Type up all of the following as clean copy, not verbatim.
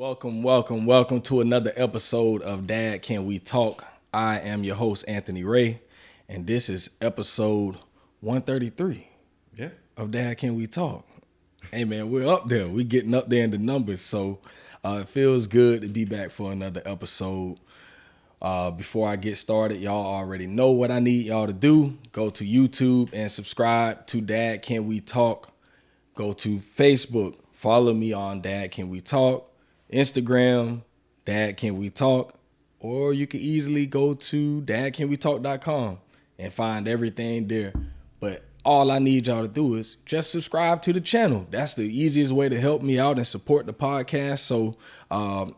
Welcome to another episode of Dad Can We Talk. I am your host, Anthony Ray, and this is episode 133 of Dad Can We Talk. Hey man, we're up there. We're getting up there in the numbers, so it feels good to be back for another episode. Before I get started, y'all already know what I need y'all to do. Go to YouTube and subscribe to Dad Can We Talk. Go to Facebook. Follow me on Dad Can We Talk. Instagram, Dad Can We Talk. Or you can easily go to dadcanwetalk.com and find everything there. But all I need y'all to do is just subscribe to the channel. That's the easiest way to help me out and support the podcast. So I'm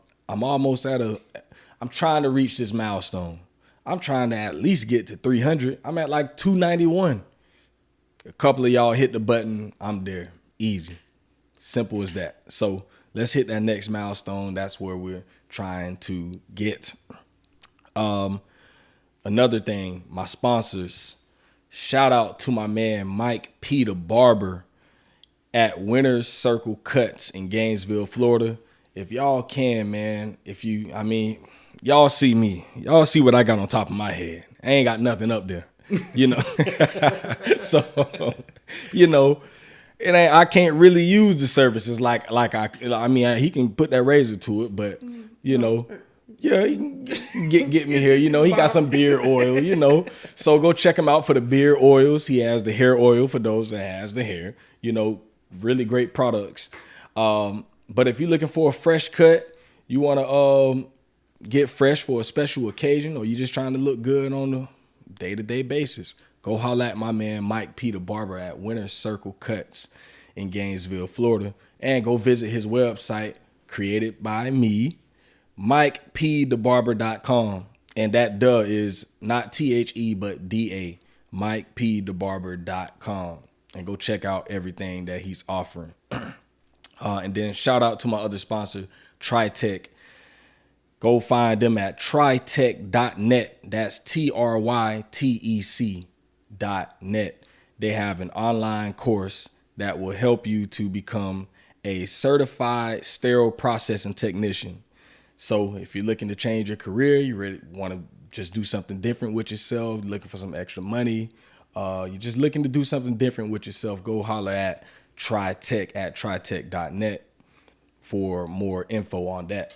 trying to reach this milestone. I'm trying to at least get to 300. I'm at like 291. A couple of y'all hit the button. I'm there. Easy. Simple as that. So let's hit that next milestone. That's where we're trying to get. Another thing, my sponsors. Shout out to my man Mike P. the Barber at Winner's Circle Cuts in Gainesville, Florida. If y'all can, man, y'all see me. Y'all see what I got on top of my head. I ain't got nothing up there, So, I can't really use the services like he can put that razor to it, but he can get me here. He got some beard oil, So go check him out for the beard oils. He has the hair oil for those that has the hair. Really great products. But if you're looking for a fresh cut, you want to get fresh for a special occasion, or you just trying to look good on a day-to-day basis, go holler at my man Mike P. the Barber at Winner's Circle Cuts in Gainesville, Florida, and go visit his website, created by me, MikePTheBarber.com. And that duh is not THE, but DA, MikePTheBarber.com. And go check out everything that he's offering. And then shout out to my other sponsor, TriTech. Go find them at tritech.net. That's TRYTEC.net. They have an online course that will help you to become a certified sterile processing technician. So if you're looking to change your career, you really want to just do something different with yourself, looking for some extra money, you're just looking to do something different with yourself, go holler at TriTech at tritech.net for more info on that.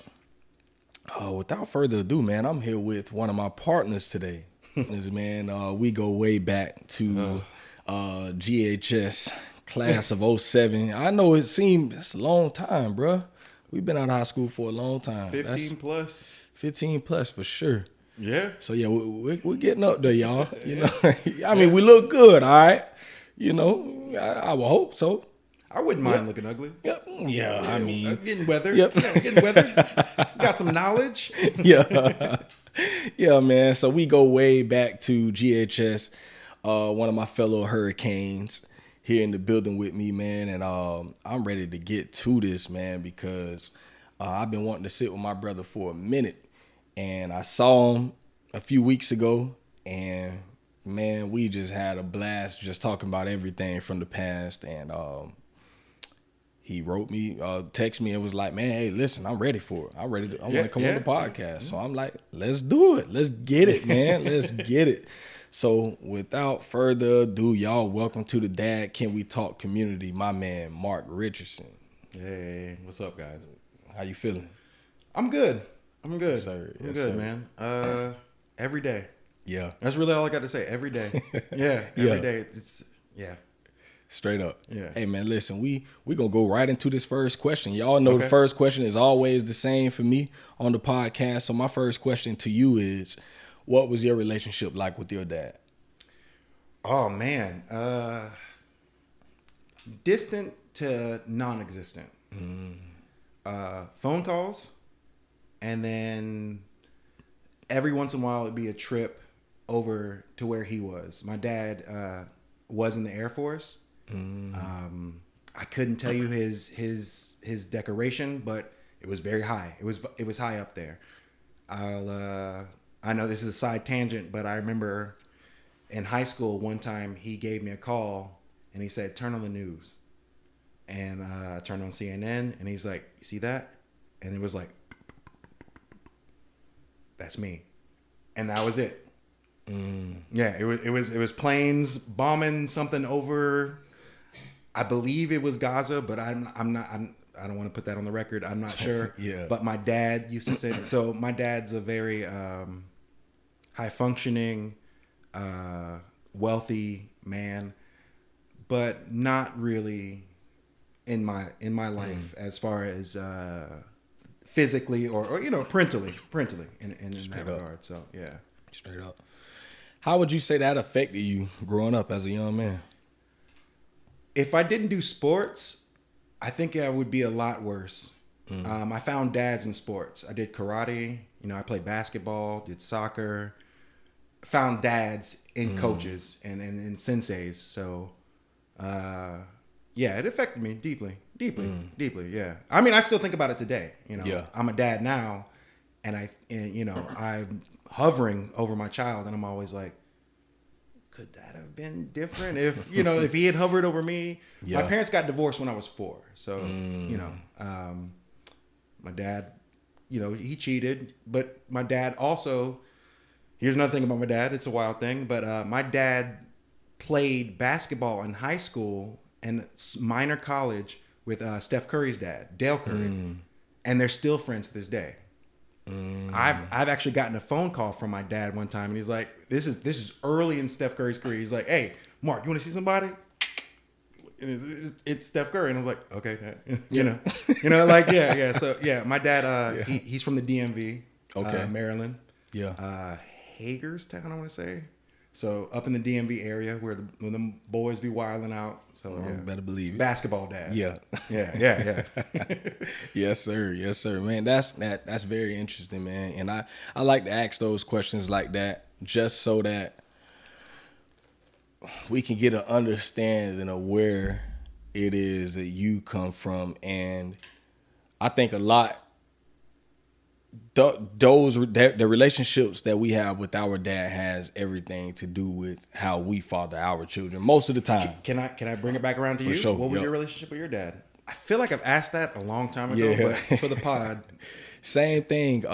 Without further ado, man, I'm here with one of my partners today. This man, we go way back to GHS class of 07. I know it's a long time, bro. We've been out of high school for a long time. 15 plus. 15 plus for sure. Yeah. So yeah, we're getting up there, y'all. We look good, all right. I would hope so. I wouldn't mind looking ugly. Yep. Yeah, getting weather. Yep. Getting weather. Got some knowledge. Yeah. Yeah, man. So we go way back to GHS. One of my fellow Hurricanes here in the building with me, man. And I'm ready to get to this, man, because I've been wanting to sit with my brother for a minute. And I saw him a few weeks ago, and man, we just had a blast just talking about everything from the past. And he wrote me, text me, and was like, man, hey, listen, I'm ready for it. I want to come on the podcast. So I'm like, let's do it. Let's get it, man. Let's get it. So without further ado, y'all, welcome to the Dad Can We Talk community. My man, Mark Richardson. Hey, what's up, guys? How you feeling? I'm good. Yes, sir. I'm good, man. Every day. Yeah. That's really all I got to say. Every day. Yeah. Every day. Straight up. Yeah. Hey, man, listen, we going to go right into this first question. Y'all know The first question is always the same for me on the podcast. So my first question to you is, what was your relationship like with your dad? Oh, man. Distant to non-existent. Phone calls. And then every once in a while it'd be a trip over to where he was. My dad was in the Air Force. I couldn't tell you his decoration, but it was very high. It was high up there. I know this is a side tangent, but I remember in high school one time he gave me a call and he said, "Turn on the news." And I turned on CNN and he's like, "You see that?" and it was like, that's me, and that was it. Yeah, it was planes bombing something over. I believe it was Gaza, but I don't want to put that on the record. I'm not sure. Yeah. But my dad used to say. So my dad's a very high functioning, wealthy man, but not really in my life as far as physically or parentally in that regard. So yeah, straight up. How would you say that affected you growing up as a young man? If I didn't do sports, I think I would be a lot worse. I found dads in sports. I did karate. I played basketball, did soccer. Found dads in coaches and senseis. So, yeah, it affected me deeply. Yeah. I mean, I still think about it today. Yeah. I'm a dad now, and I'm hovering over my child, and I'm always like, could that have been different if if he had hovered over me? Yeah. My parents got divorced when I was 4, so my dad, he cheated, but my dad also. Here's another thing about my dad. It's a wild thing, but my dad played basketball in high school and minor college with Steph Curry's dad, Dale Curry, and they're still friends to this day. I've actually gotten a phone call from my dad one time, and he's like, "This is early in Steph Curry's career." He's like, "Hey, Mark, you want to see somebody?" And it's Steph Curry, and I was like, "Okay, Dad." Yeah. So yeah, my dad, he's from the DMV, Maryland, Hagerstown, I want to say. So up in the DMV area where the boys be wilding out. So yeah. Better believe it. Basketball dad. Yeah. Yeah. Yes, sir. Man, that's very interesting, man. And I like to ask those questions like that just so that we can get an understanding of where it is that you come from. And I think a lot the relationships that we have with our dad has everything to do with how we father our children most of the time. Can I bring it back around to you? Sure. What was your relationship with your dad? I feel like I've asked that a long time ago, but for the pod, same thing.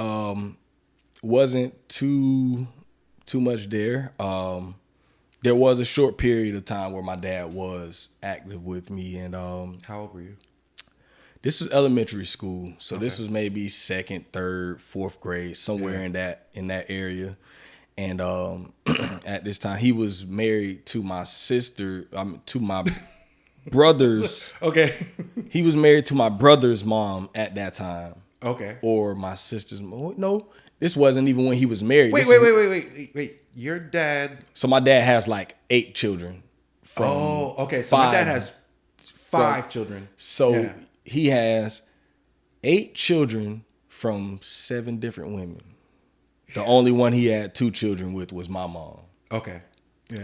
Wasn't too much there. There was a short period of time where my dad was active with me, and how old were you? This was elementary school, so This was maybe 2nd, 3rd, 4th grade, somewhere in that area. And at this time, he was married to my sister, to my brother's. Okay. He was married to my brother's mom at that time. Okay. Or my sister's mom. No, this wasn't even when he was married. Wait. Your dad. So my dad has like 8 children. Okay. So my dad has 5 children. So. Yeah. He has 8 children from 7 different women. The only one he had 2 children with was my mom. Okay. Yeah.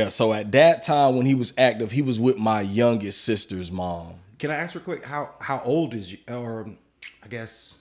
So at that time when he was active, he was with my youngest sister's mom. Can I ask real quick, how old is you? Or I guess,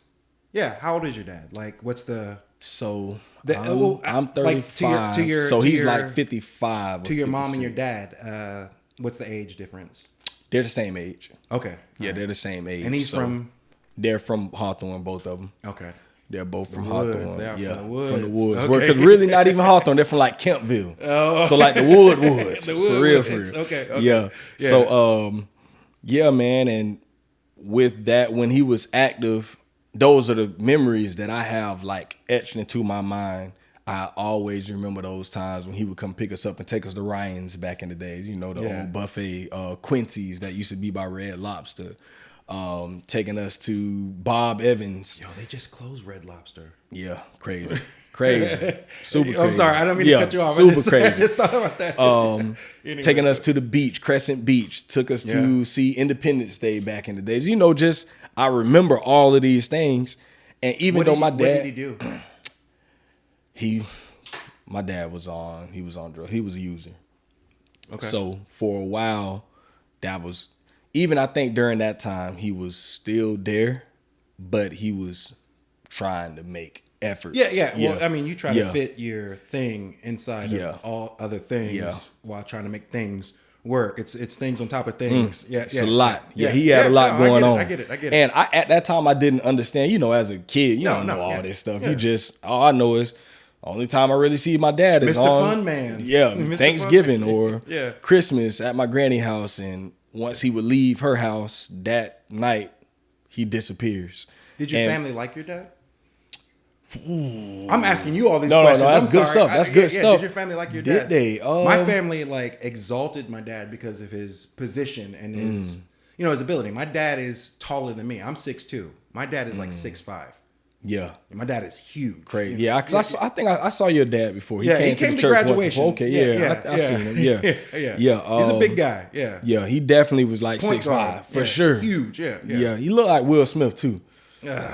yeah, how old is your dad? Like, what's the... So I'm 35. Like he's like 55. To your mom and your dad, what's the age difference? They're the same age. Okay. Yeah, they're the same age. And he's from? They're from Hawthorne, both of them. Okay. They're both from Hawthorne. Yeah, from the woods. Okay. Because really not even Hawthorne. They're from like Kempville. Oh. So like the woods. For real. Okay. Yeah. So, yeah, man. And with that, when he was active, those are the memories that I have like etched into my mind. I always remember those times when he would come pick us up and take us to Ryan's back in the days. The old buffet, Quincy's that used to be by Red Lobster. Taking us to Bob Evans. Yo, they just closed Red Lobster. Yeah, crazy. Super crazy. I'm sorry, I don't mean to cut you off. Crazy. I just thought about that. Anyway. Taking us to the beach, Crescent Beach. Took us to see Independence Day back in the days. I remember all of these things. And even though my dad... What did he do? My dad was on drugs. He was a user. Okay. So for a while, that was, even I think during that time, he was still there, but he was trying to make efforts. Yeah. Well, I mean, you try to fit your thing inside of all other things while trying to make things work. It's things on top of things. It's a lot. Yeah, he had a lot going on. I get it. And at that time, I didn't understand. As a kid, you don't know all this stuff. You just all I know is only time I really see my dad is Mr. on Fun Man. Yeah, Mr. Thanksgiving Fun or Christmas at my granny house, and once he would leave her house that night, he disappears. Did your family like your dad? I'm asking you all these questions. No, that's good stuff. That's good stuff. Did your family like your dad? Did they? My family exalted my dad because of his position and his his ability. My dad is taller than me. I'm 6'2". My dad is 6'5". Yeah, and my dad is huge. Crazy. Yeah, because I think I saw your dad before. He came to the church graduation. Okay, I seen him. Yeah, yeah. He's a big guy. Yeah, he definitely was 6'5" for sure. Huge. Yeah. He looked like Will Smith too.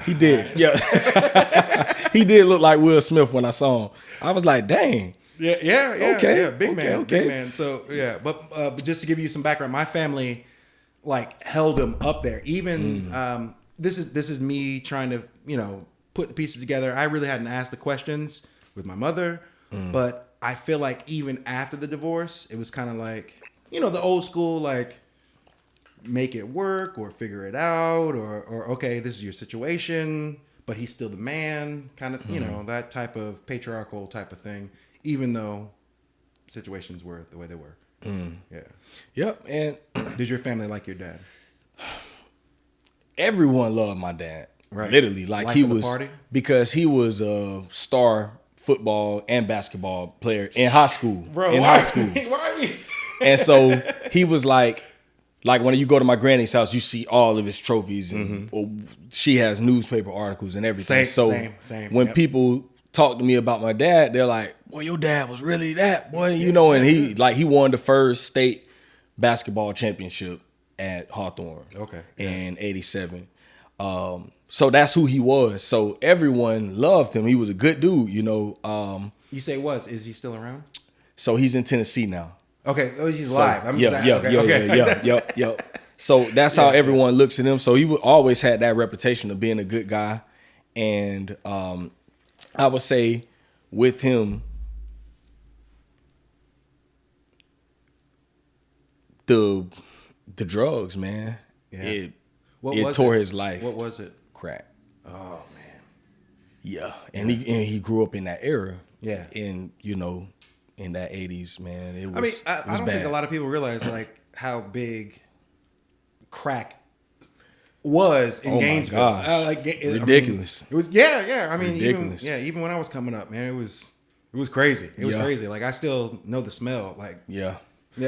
He did. Yeah, he did look like Will Smith when I saw him. I was like, dang. Okay. Big man. So but just to give you some background, my family held him up there. Even this is me trying to put the pieces together. I really hadn't asked the questions with my mother, but I feel like even after the divorce, it was kind of the old school make it work or figure it out or okay, this is your situation, but he's still the man, kind of that type of patriarchal type of thing, even though situations were the way they were. Yep. And did your family like your dad? Everyone loved my dad. Right. Literally, he was party? Because he was a star football and basketball player in high school. Bro, high school. Why? And so he was like when you go to my granny's house, you see all of his trophies, and she has newspaper articles and everything. Same. When people talk to me about my dad, they're like, "Well, your dad was really that boy," and he won the first state basketball championship at Hawthorne. Okay. In '87. So that's who he was. So everyone loved him. He was a good dude, You say was. Is he still around? So he's in Tennessee now. Okay. Oh, he's live. Yeah. So that's how everyone looks at him. So he always had that reputation of being a good guy. And I would say with him, the drugs, man, it tore his life. What was it? Crack. Oh man. Yeah, and he grew up in that era. Yeah, in in that '80s, man. It was. I mean, I don't bad. think a lot of people realize how big crack was in Gainesville. Ridiculous. It was. Yeah. I mean, ridiculous. even when I was coming up, man, it was crazy. It was crazy. I still know the smell. Yeah,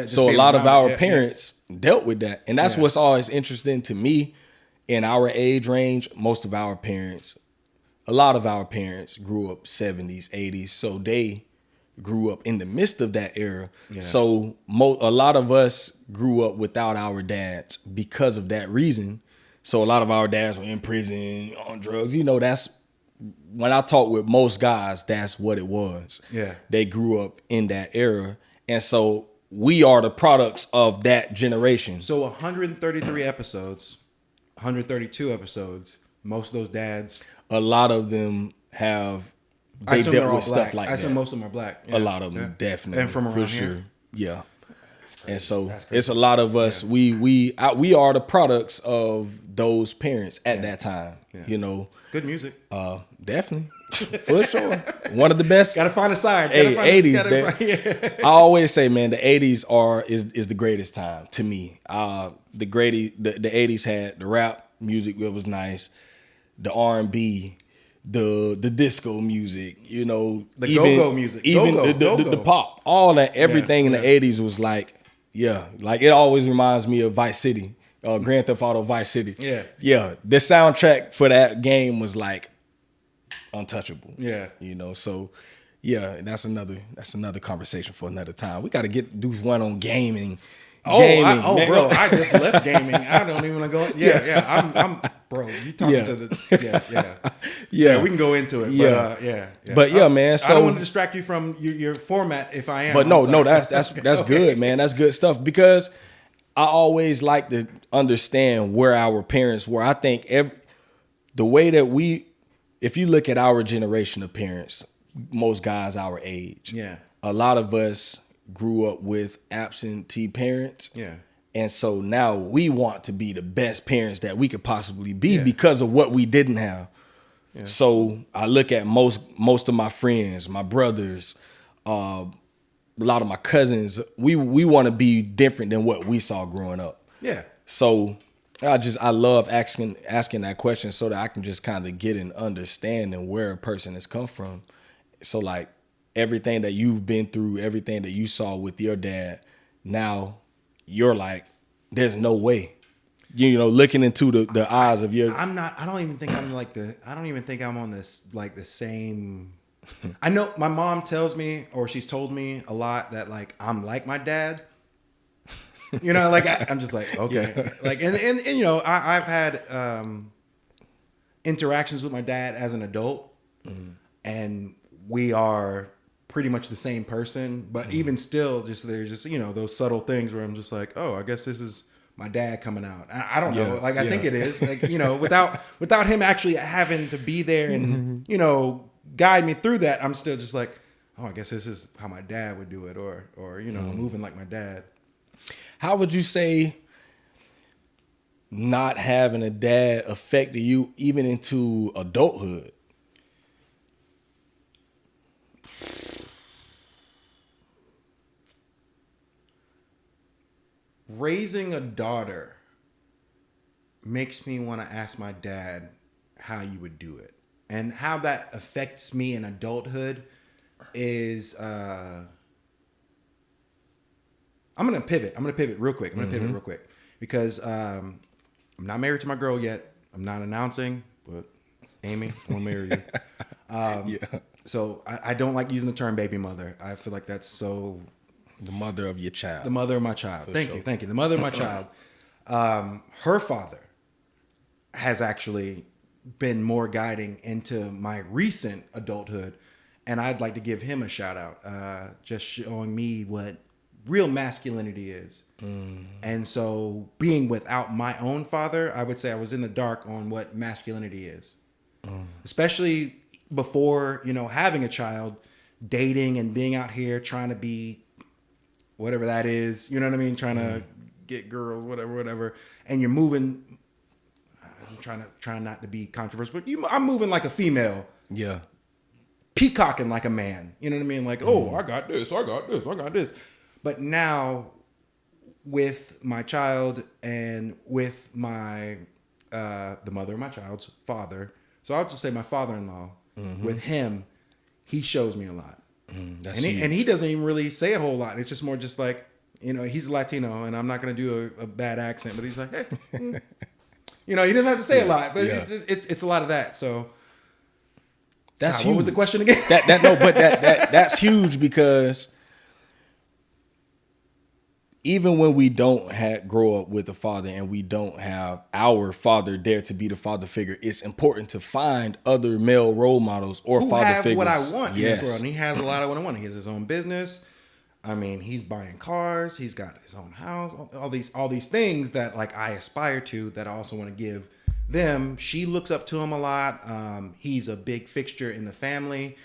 so a lot of our parents dealt with that, and that's what's always interesting to me. In our age range, a lot of our parents grew up 70s, 80s, so they grew up in the midst of that era. Yeah. So a lot of us grew up without our dads because of that reason. So a lot of our dads were in prison, on drugs. That's when I talk with most guys, that's what it was. Yeah. They grew up in that era. And so we are the products of that generation. So 133 episodes, 132 episodes, most of those dads. A lot of them have, they dealt with stuff like that. I assume most of them are black. Yeah. A lot of them, definitely. And from around for here. sure. Yeah. And so it's a lot of us. Yeah. We are the products of those parents at that time. Yeah. Good music. Definitely. For sure. One of the best. Gotta find a side. 80s. I always say, man, the 80s is the greatest time to me. The 80s had the rap music, it was nice. The R&B, the disco music, the go-go music, even the pop, all that, everything in the 80s was it always reminds me of Vice City, Grand Theft Auto Vice City. Yeah. The soundtrack for that game was untouchable. Yeah. So yeah, that's another conversation for another time. We got to do one on gaming. Bro, I just left gaming. I don't even want to go. Yeah. I'm bro. You talking to the yeah. We can go into it. But man. So I don't want to distract you from your format. If I am, but no, that's good, man. That's good stuff because I always like to understand where our parents were. I think the way that if you look at our generation of parents, most guys our age, a lot of us grew up with absentee parents. Yeah. And so now we want to be the best parents that we could possibly be because of what we didn't have. Yeah. So I look at most of my friends, my brothers, a lot of my cousins. We want to be different than what we saw growing up. Yeah. So I love asking that question so that I can just kind of get an understanding where a person has come from. So like everything that you've been through, everything that you saw with your dad, now you're like, there's no way. You know, looking into the eyes of your. I don't even think I'm on this like the same. I know my mom tells me, or she's told me a lot that like I'm like my dad. You know, like I'm just like, okay. Yeah. Like, and you know, I've had interactions with my dad as an adult, and we are pretty much the same person. But even still, there's just, you know, those subtle things where I'm just like, oh, I guess this is my dad coming out. I don't know. Like, I think it is. Like, you know, without him actually having to be there and, you know, guide me through that, I'm still just like, oh, I guess this is how my dad would do it, or you know, moving like my dad. How would you say not having a dad affected you even into adulthood? Raising a daughter makes me want to ask my dad how you would do it. And how that affects me in adulthood is... I'm going to pivot real quick. Because I'm not married to my girl yet. I'm not announcing, but Amy, I want to marry you. So I don't like using the term baby mother. I feel like that's so... The mother of your child. The mother of my child. Thank you. The mother of my child. Her father has actually been more guiding into my recent adulthood. And I'd like to give him a shout out. Just showing me what real masculinity is. And so being without my own father, I would say I was in the dark on what masculinity is. Especially before, you know, having a child, dating and being out here trying to be whatever that is, you know what I mean? Trying to get girls, whatever. And you're moving, I'm trying not to be controversial, but I'm moving like a female. Yeah. Peacocking like a man. You know what I mean? Like, oh, I got this. But now with my child and with my, the mother of my child's father, so I'll just say my father-in-law, with him, he shows me a lot. And he doesn't even really say a whole lot. It's just more just like, you know, he's Latino, and I'm not going to do a bad accent, but he's like, hey, you know, he doesn't have to say a lot, but it's a lot of that. So that's huge. What was the question again? That's huge, because even when we don't grow up with a father and we don't have our father there to be the father figure, it's important to find other male role models or who father have figures. What I want in this world. And he has a lot of what I want. He has his own business. I mean, he's buying cars. He's got his own house. All these things that like I aspire to, that I also want to give them. She looks up to him a lot. He's a big fixture in the family.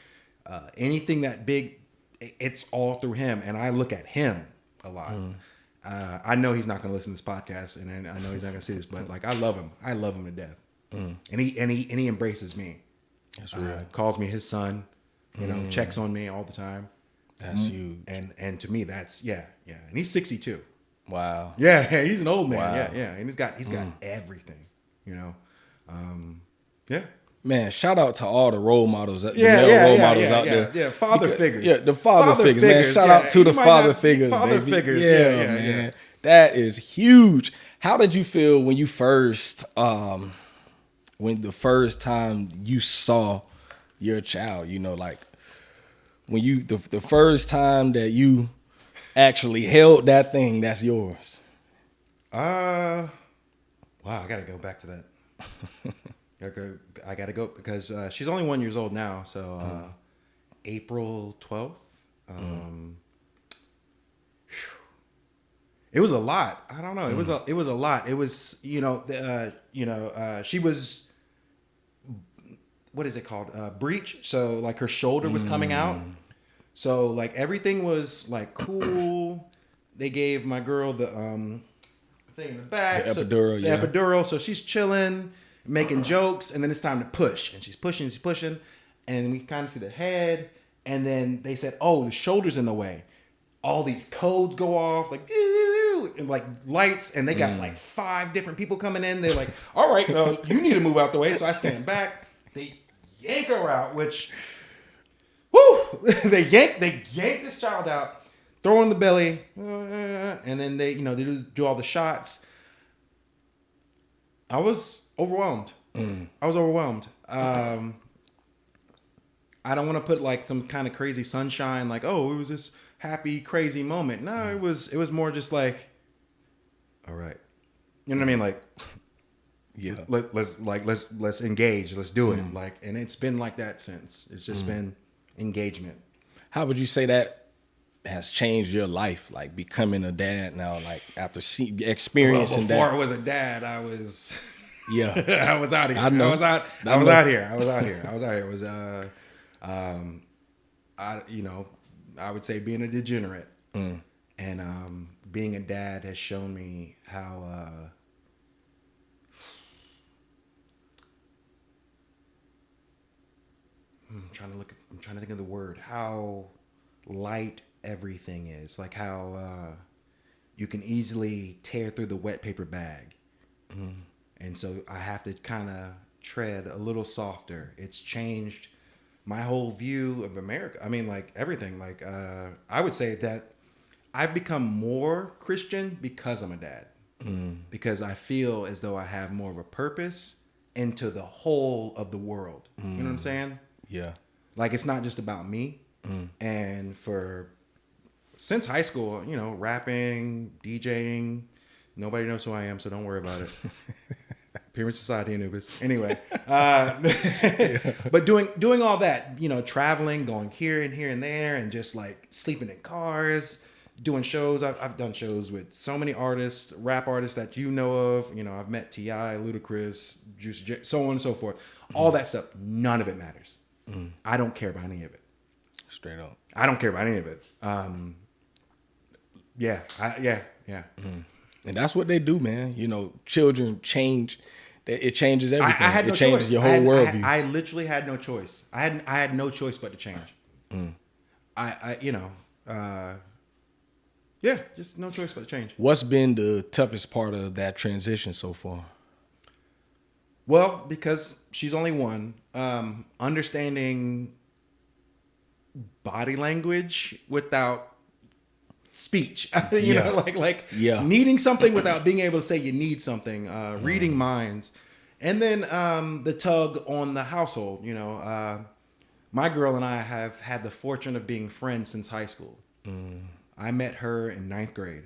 Anything that big, it's all through him, and I look at him a lot. I know he's not going to listen to this podcast, and I know he's not going to see this, but like I love him. I love him to death, and he embraces me. That's real. Calls me his son. You know, checks on me all the time. That's huge. And to me, that's and he's 62. Wow. Yeah, he's an old man. Wow. Yeah, and he's got everything. You know, Man, shout out to all the role models, role models out there. Yeah, father figures. Yeah, the father figures, man. Shout out to the father figures, father baby. figures. Man. That is huge. How did you feel when you first, when the first time you saw your child? You know, like when you the first time that you actually held that thing that's yours. Wow, I gotta go back to that. I gotta go because she's only 1 year old now. So April 12th. It was a lot. I don't know. It was a lot. It was she was, what is it called? Breech. So like her shoulder was coming out. So like everything was like cool. They gave my girl the thing in the back, The epidural, the epidural. So she's chilling, making jokes, and then it's time to push, and she's pushing, and we kind of see the head, and then they said, "Oh, the shoulder's in the way." All these codes go off, like and like lights, and they got like 5 different people coming in. They're like, "All right, you need to move out the way." So I stand back. They yank her out, which, whoo! they yank this child out, throw her in the belly, and then they do all the shots. I was overwhelmed. I was overwhelmed. I don't want to put like some kind of crazy sunshine, like, oh, it was this happy, crazy moment. No, it was more just like, all right, you know what I mean? Like, yeah, let's engage, let's do it. Like, and it's been like that since. It's just been engagement. How would you say that has changed your life? Like becoming a dad now, like after experiencing before that. I was a dad, I was. Yeah, I was out here. I know. I was out here. It was I would say being a degenerate, and being a dad has shown me how I'm trying to think of the word, how light everything is, like how you can easily tear through the wet paper bag. And so I have to kind of tread a little softer. It's changed my whole view of America. I mean, like everything. Like I would say that I've become more Christian because I'm a dad. Because I feel as though I have more of a purpose into the whole of the world. You know what I'm saying? Yeah. Like it's not just about me. And since high school, rapping, DJing, nobody knows who I am, so don't worry about it. Pyramid Society, Anubis. Anyway, but doing all that, traveling, going here and there, and just like sleeping in cars, doing shows. I've done shows with so many artists, rap artists that you know of. I've met T.I., Ludacris, Juice J, so on and so forth. All that stuff, none of it matters. I don't care about any of it. Straight up. I don't care about any of it. Yeah. And that's what they do, man. Children change. It changes everything. I had no it changes choice. your whole worldview. I literally had no choice. I had no choice but to change. Just no choice but to change. What's been the toughest part of that transition so far? Well, because she's only one, understanding body language without speech, needing something without being able to say you need something, reading minds, and then the tug on the household. My girl and I have had the fortune of being friends since high school. I met her in 9th grade,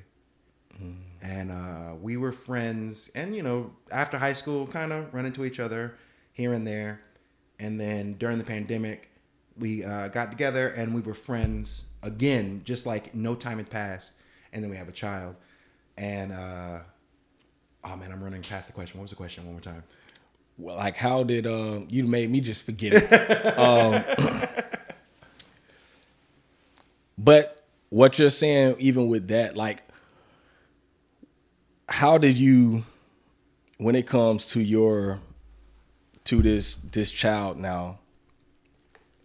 and we were friends. And after high school, kind of run into each other here and there, and then during the pandemic, we got together and we were friends again, just like no time had passed. And then we have a child. And, I'm running past the question. What was the question one more time? Well, like how did, you made me just forget it. But what you're saying, even with that, like, how did you, when it comes to this child now,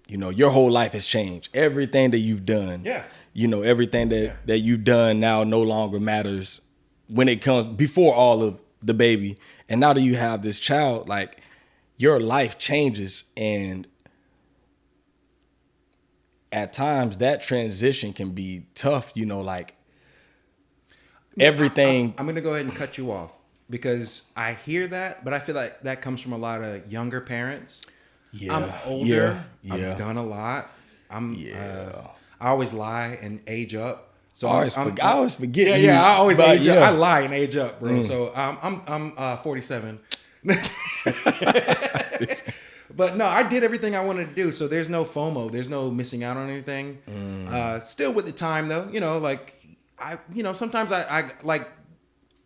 your whole life has changed. Everything that you've done. Yeah. Everything that you've done now no longer matters when it comes before all of the baby. And now that you have this child, like your life changes. And at times that transition can be tough, like everything. I'm going to go ahead and cut you off because I hear that, but I feel like that comes from a lot of younger parents. Yeah, I'm older. Yeah. I've done a lot. I always lie and age up. So I always forget. Yeah, I always age up. I lie and age up, bro. So I'm 47. But no, I did everything I wanted to do. So there's no FOMO. There's no missing out on anything. Still with the time though, sometimes I like,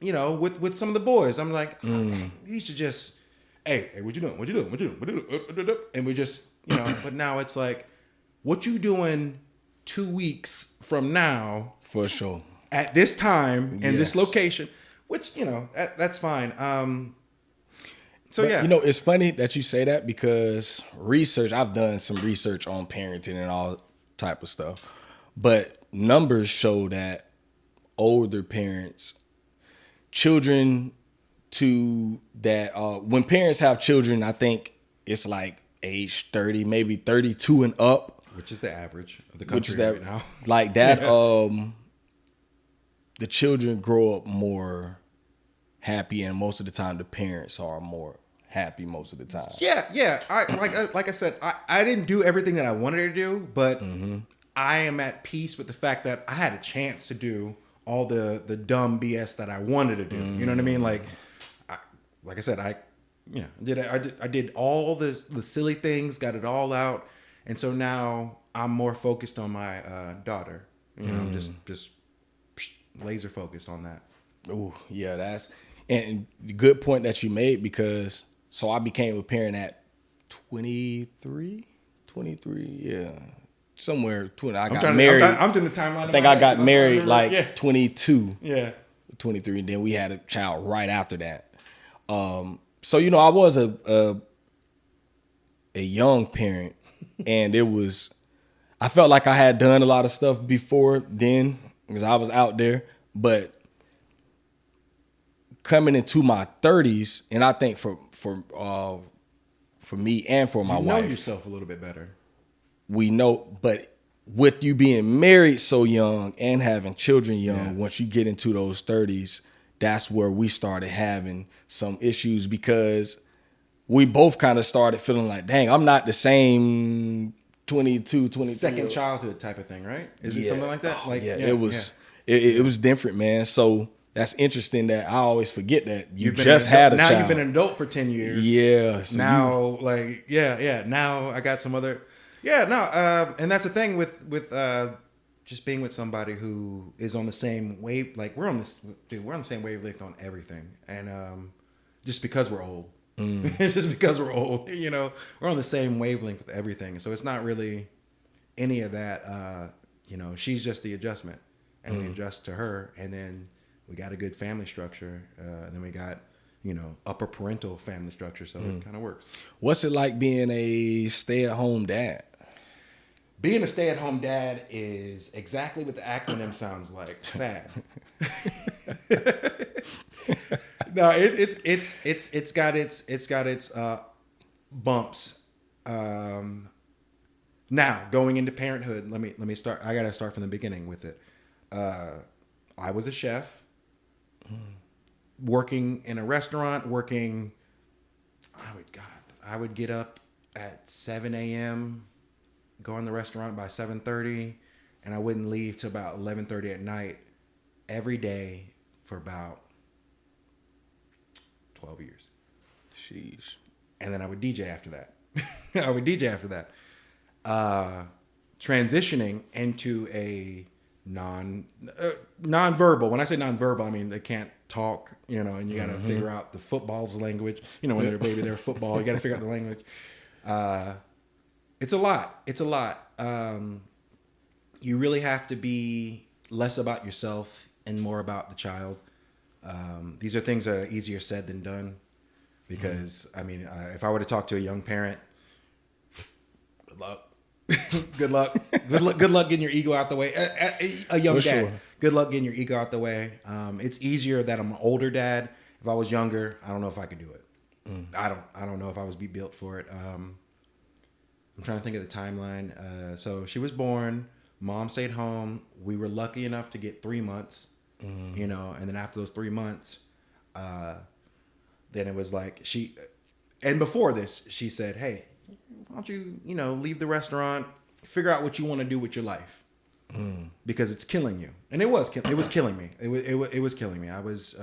with some of the boys, I'm like, you should just. Hey, what you doing? What you doing? And we just, but now it's like, what you doing 2 weeks from now, for sure, at this time and this Yes. location, which, that's fine. So But, yeah, it's funny that you say that because I've done some research on parenting and all type of stuff, but numbers show that older parents, children when parents have children, I think it's like age 30, maybe 32 and up. which is the average of the Which is country that, right now. like that, the children grow up more happy, and most of the time the parents are more happy most of the time. Yeah. Like I said, I didn't do everything that I wanted to do, but I am at peace with the fact that I had a chance to do all the dumb BS that I wanted to do. You know what I mean? Like I said, I did all the silly things, got it all out, and so now I'm more focused on my daughter. I'm just laser focused on that. Oh, yeah, and the good point that you made, because so I became a parent at 23, yeah. Somewhere 20. I got married. I'm doing the timeline. I think I got married like yeah. 22. Yeah. 23, and then we had a child right after that. So I was a young parent, and I felt like I had done a lot of stuff before then because I was out there, but coming into my 30s, and I think for me and for my wife, know yourself a little bit better. We know, but with you being married so young and having children young, once you get into those 30s, that's where we started having some issues, because we both kind of started feeling like, dang, I'm not the same 22, 23. Second childhood type of thing, right? Is it something like that? It was different, man. So that's interesting that I always forget that you've just had a child. Now you've been an adult for 10 years. Yeah. So now, now I got some other... Yeah, no, and that's the thing with just being with somebody who is on the same wave. Like we're on the same wavelength on everything, and just because we're old, just because we're old, we're on the same wavelength with everything. So it's not really any of that. She's just the adjustment, and we adjust to her, and then we got a good family structure, and then we got upper parental family structure. So it kind of works. What's it like being a stay-at-home dad? Being a stay-at-home dad is exactly what the acronym sounds like. Sad. No, it's got its bumps. Now going into parenthood, let me start. I gotta start from the beginning with it. I was a chef, working in a restaurant. I would get up at 7 a.m. go in the restaurant by 7:30, and I wouldn't leave till about 11:30 at night every day for about 12 years. Sheesh. And then I would DJ after that. Transitioning into a non-verbal. When I say non-verbal, I mean they can't talk, and you got to figure out the football's language. When they're a baby, they're football. You got to figure out the language. It's a lot. You really have to be less about yourself and more about the child. These are things that are easier said than done, because if I were to talk to a young parent, good luck. Good luck getting your ego out the way. A young dad. Sure. Good luck getting your ego out the way. It's easier that I'm an older dad. If I was younger, I don't know if I could do it. I don't know if I was built for it. I'm trying to think of the timeline. So she was born. Mom stayed home. We were lucky enough to get 3 months. And then after those 3 months, then it was like and before this, she said, "Hey, why don't you, leave the restaurant, figure out what you want to do with your life, because it's killing you." And it was killing me. It was killing me. I was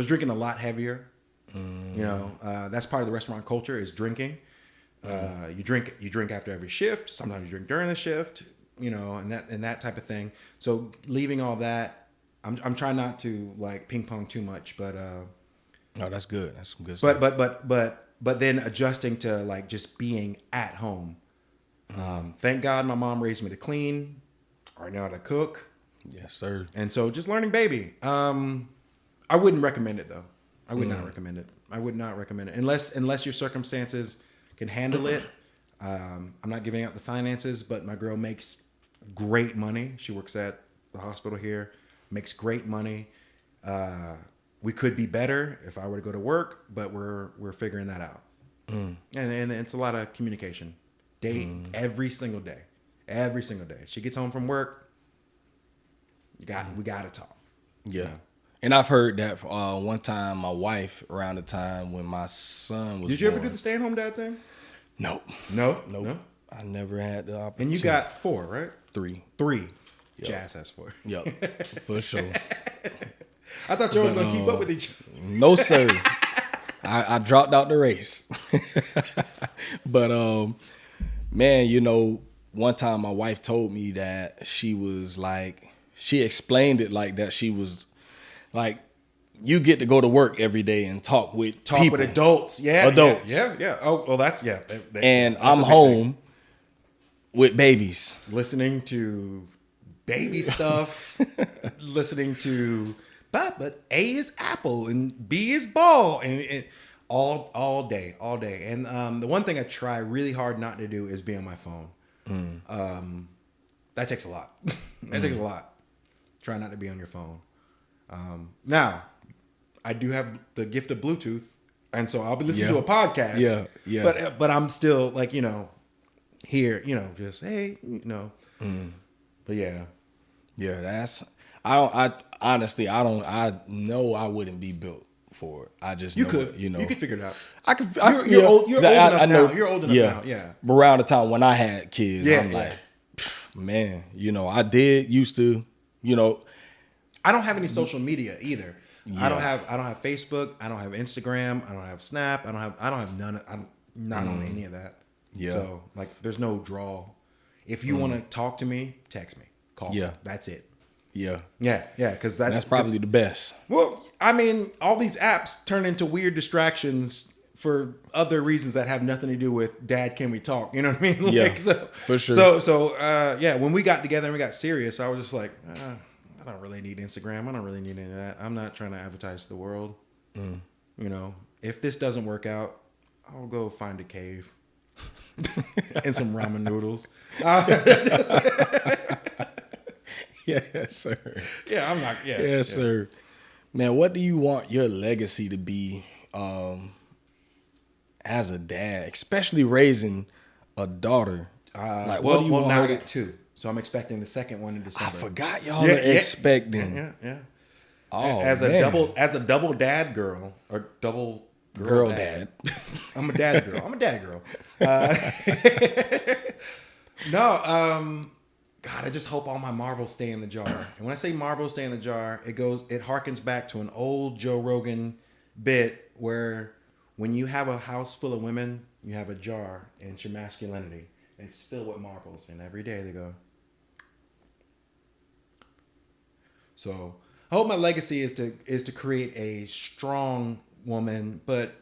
drinking a lot heavier. That's part of the restaurant culture is drinking. You drink after every shift. Sometimes you drink during the shift. And that type of thing. So leaving all that, I'm trying not to like ping pong too much, but no, that's good. That's some good stuff. But then adjusting to like just being at home Thank God my mom raised me to clean. I know how to cook. Yes, sir. And so just learning baby. I wouldn't recommend it though. I would not recommend it. I would not recommend it unless your circumstances can handle it. I'm not giving out the finances, but my girl makes great money. She works at the hospital here, makes great money. We could be better if I were to go to work, but we're figuring that out. And it's a lot of communication. Every single day. Every single day. She gets home from work. We got to talk. Yeah. You know? And I've heard that one time my wife, around the time when my son was Did you born, ever do the stay-at-home dad thing? Nope. No? I never had the opportunity. And you got 4, right? 3. 3. Yep. Jazz has 4. Yep. For sure. I thought y'all was going to keep up with each other. No, sir. I dropped out the race. But, man, you know, one time my wife told me that she was like, she explained it like that. She was like, you get to go to work every day and talk with people. With adults. Yeah. Adults. Yeah. Oh, well, that's, yeah. And I'm home with babies. Listening to baby stuff. Listening to, but A is apple and B is ball. And all day. And the one thing I try really hard not to do is be on my phone. That takes a lot. That takes a lot. Try not to be on your phone. Now, I do have the gift of Bluetooth, and so I'll be listening to a podcast. Yeah. But I'm still like, you know, here, you know, just hey, you know. But yeah. I honestly know I wouldn't be built for it. I just you know could, it, you know. You could figure it out. You're old enough now. You're old enough now. Yeah. But around the time when I had kids, I'm yeah. like, man, you know, I did used to, you know. I don't have any social media either. Yeah. I don't have Facebook. I don't have Instagram. I don't have Snap. I don't have none. I'm not on any of that. Yeah. So like, there's no draw. If you want to talk to me, text me, call me. That's it. Yeah. Yeah. Because that's probably the best. Well, I mean, all these apps turn into weird distractions for other reasons that have nothing to do with Dad, can we talk? You know what I mean? Yeah. Like, so, for sure. So when we got together and we got serious, I was just like, I don't really need Instagram. I don't really need any of that. I'm not trying to advertise to the world. You know, if this doesn't work out, I'll go find a cave and some ramen noodles. Yes, sir. Yeah, I'm not. Yeah. Yes, sir. Man, what do you want your legacy to be as a dad, especially raising a daughter? What do you want? Now I got 2. So I'm expecting the second one in December. I forgot y'all are expecting. Yeah. Oh, as a double dad girl or double girl dad. I'm a dad girl. God, I just hope all my marbles stay in the jar. And when I say marbles stay in the jar, it harkens back to an old Joe Rogan bit where when you have a house full of women, you have a jar and it's your masculinity. And it's filled with marbles. And every day they go. So I hope my legacy is to create a strong woman, but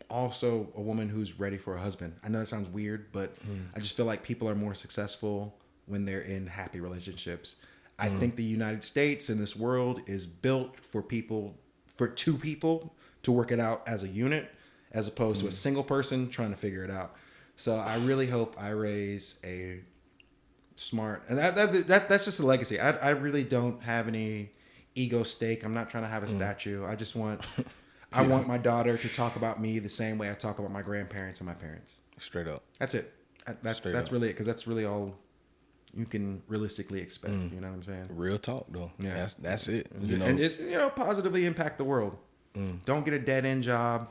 also a woman who's ready for a husband. I know that sounds weird, but I just feel like people are more successful when they're in happy relationships. I think the United States and this world is built for 2 people to work it out as a unit, as opposed to a single person trying to figure it out. So I really hope I raise a smart, and that's just a legacy. I really don't have any ego stake. I'm not trying to have a statue. I just want I want my daughter to talk about me the same way I talk about my grandparents and my parents. Straight up. That's it. That's really it, because that's really all you can realistically expect. You know what I'm saying? Real talk though. Yeah. That's it. You know, and it, positively impact the world. Don't get a dead end job.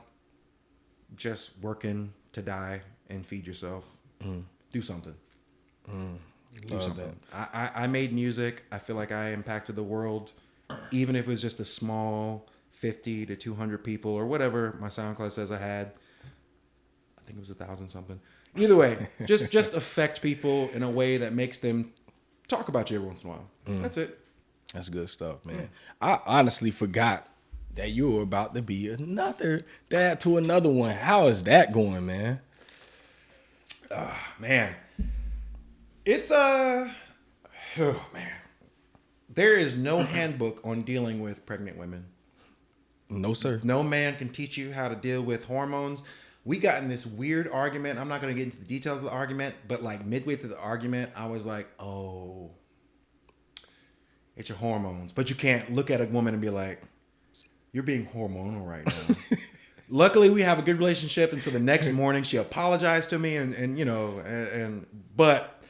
Just working to die and feed yourself. Do something. Do something. I made music. I feel like I impacted the world, even if it was just a small 50 to 200 people or whatever my SoundCloud says I had. I think it was 1,000 something. Either way, just affect people in a way that makes them talk about you every once in a while. That's it. That's good stuff, man. I honestly forgot that you were about to be another dad to another one. How is that going, man? Man, It's oh man, there is no handbook on dealing with pregnant women. No, sir. No man can teach you how to deal with hormones. We got in this weird argument. I'm not going to get into the details of the argument, but like midway through the argument, I was like, oh, it's your hormones. But you can't look at a woman and be like, you're being hormonal right now. Luckily, we have a good relationship. And so the next morning she apologized to me but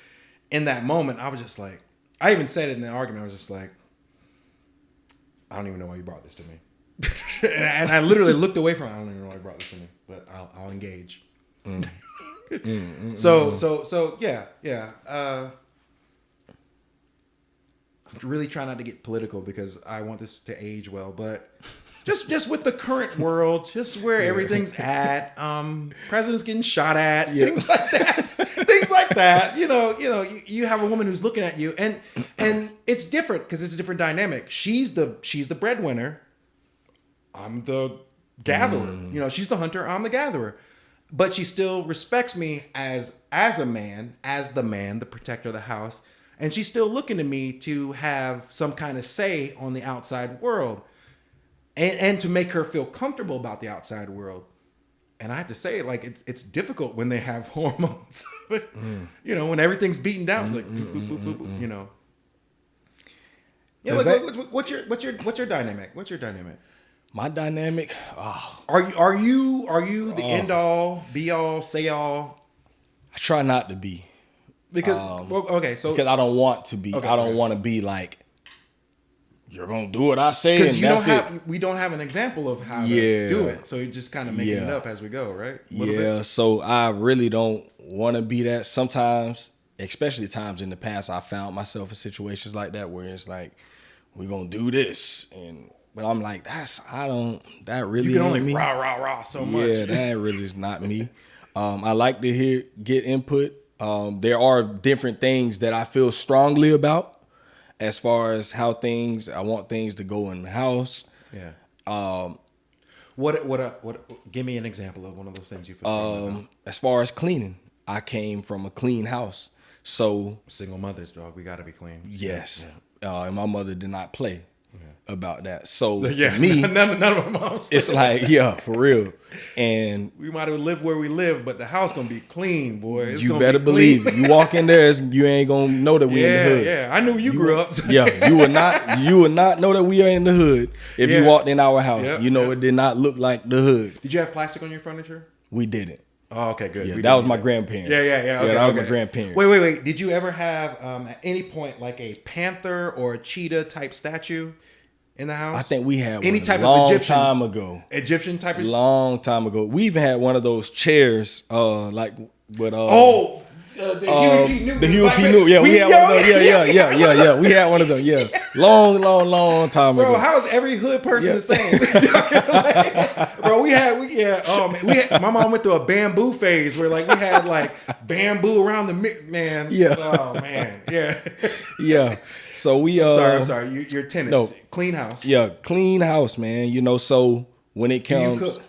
in that moment, I was just like, I even said it in the argument. I was just like, I don't even know why you brought this to me. and I literally looked away from it. I don't even know why you brought this to me, but I'll engage. So yeah. I'm really trying not to get political because I want this to age well, but just with the current world, just where everything's at, president's getting shot at, things like that. You have a woman who's looking at you, and it's different because it's a different dynamic. She's the breadwinner. I'm the gatherer. She's the hunter. I'm the gatherer. But she still respects me as a man, as the man, the protector of the house. And she's still looking to me to have some kind of say on the outside world. And to make her feel comfortable about the outside world. And I have to say, like, it's difficult when they have hormones. When everything's beaten down, like, What's your dynamic? What's your dynamic? My dynamic. Are you the end all, be all, say all? I try not to be. Because because I don't want to be. I don't want to be like, you're gonna do what I say, and we don't have an example of how to do it, so you're just kind of making it up as we go, right? Bit. So I really don't want to be that. Sometimes, especially times in the past, I found myself in situations like that where it's like, we're gonna do this, but I'm like, that really you can only me. rah so much. Yeah, that really is not me. I like to get input. There are different things that I feel strongly about as far as how I want things to go in the house. Yeah. Give me an example of one of those things you feel strongly about. As far as cleaning, I came from a clean house. So single mothers, dog, we got to be clean. Yes. Yeah. And my mother did not play about that. So for me, none of our moms. It's like, for real. And we might have lived where we live, but the house gonna be clean, boy. It's you better believe it. You walk in there, you ain't gonna know that we in the hood. Yeah, I knew you grew up. So. You would not know that we are in the hood if you walked in our house. It did not look like the hood. Did you have plastic on your furniture? We didn't. Oh, okay, good. Yeah, that was my grandparents. Yeah. Okay, that was my grandparents. Wait. Did you ever have at any point like a panther or a cheetah type statue in the house? I think we had any one type long of Egyptian time ago. Egyptian type of long time ago. We even had one of those chairs, the Huey P. Newton. Yeah, we had one of those. Yeah. We had one of those. Yeah, long time ago. Bro, how is every hood person the same? Bro, we had. My mom went through a bamboo phase where like we had like bamboo around the man. Yeah. Oh man. Yeah. Yeah. So we. I'm sorry. Your tenants. No. Clean house. Yeah, clean house, man. So when it comes. Do you cook?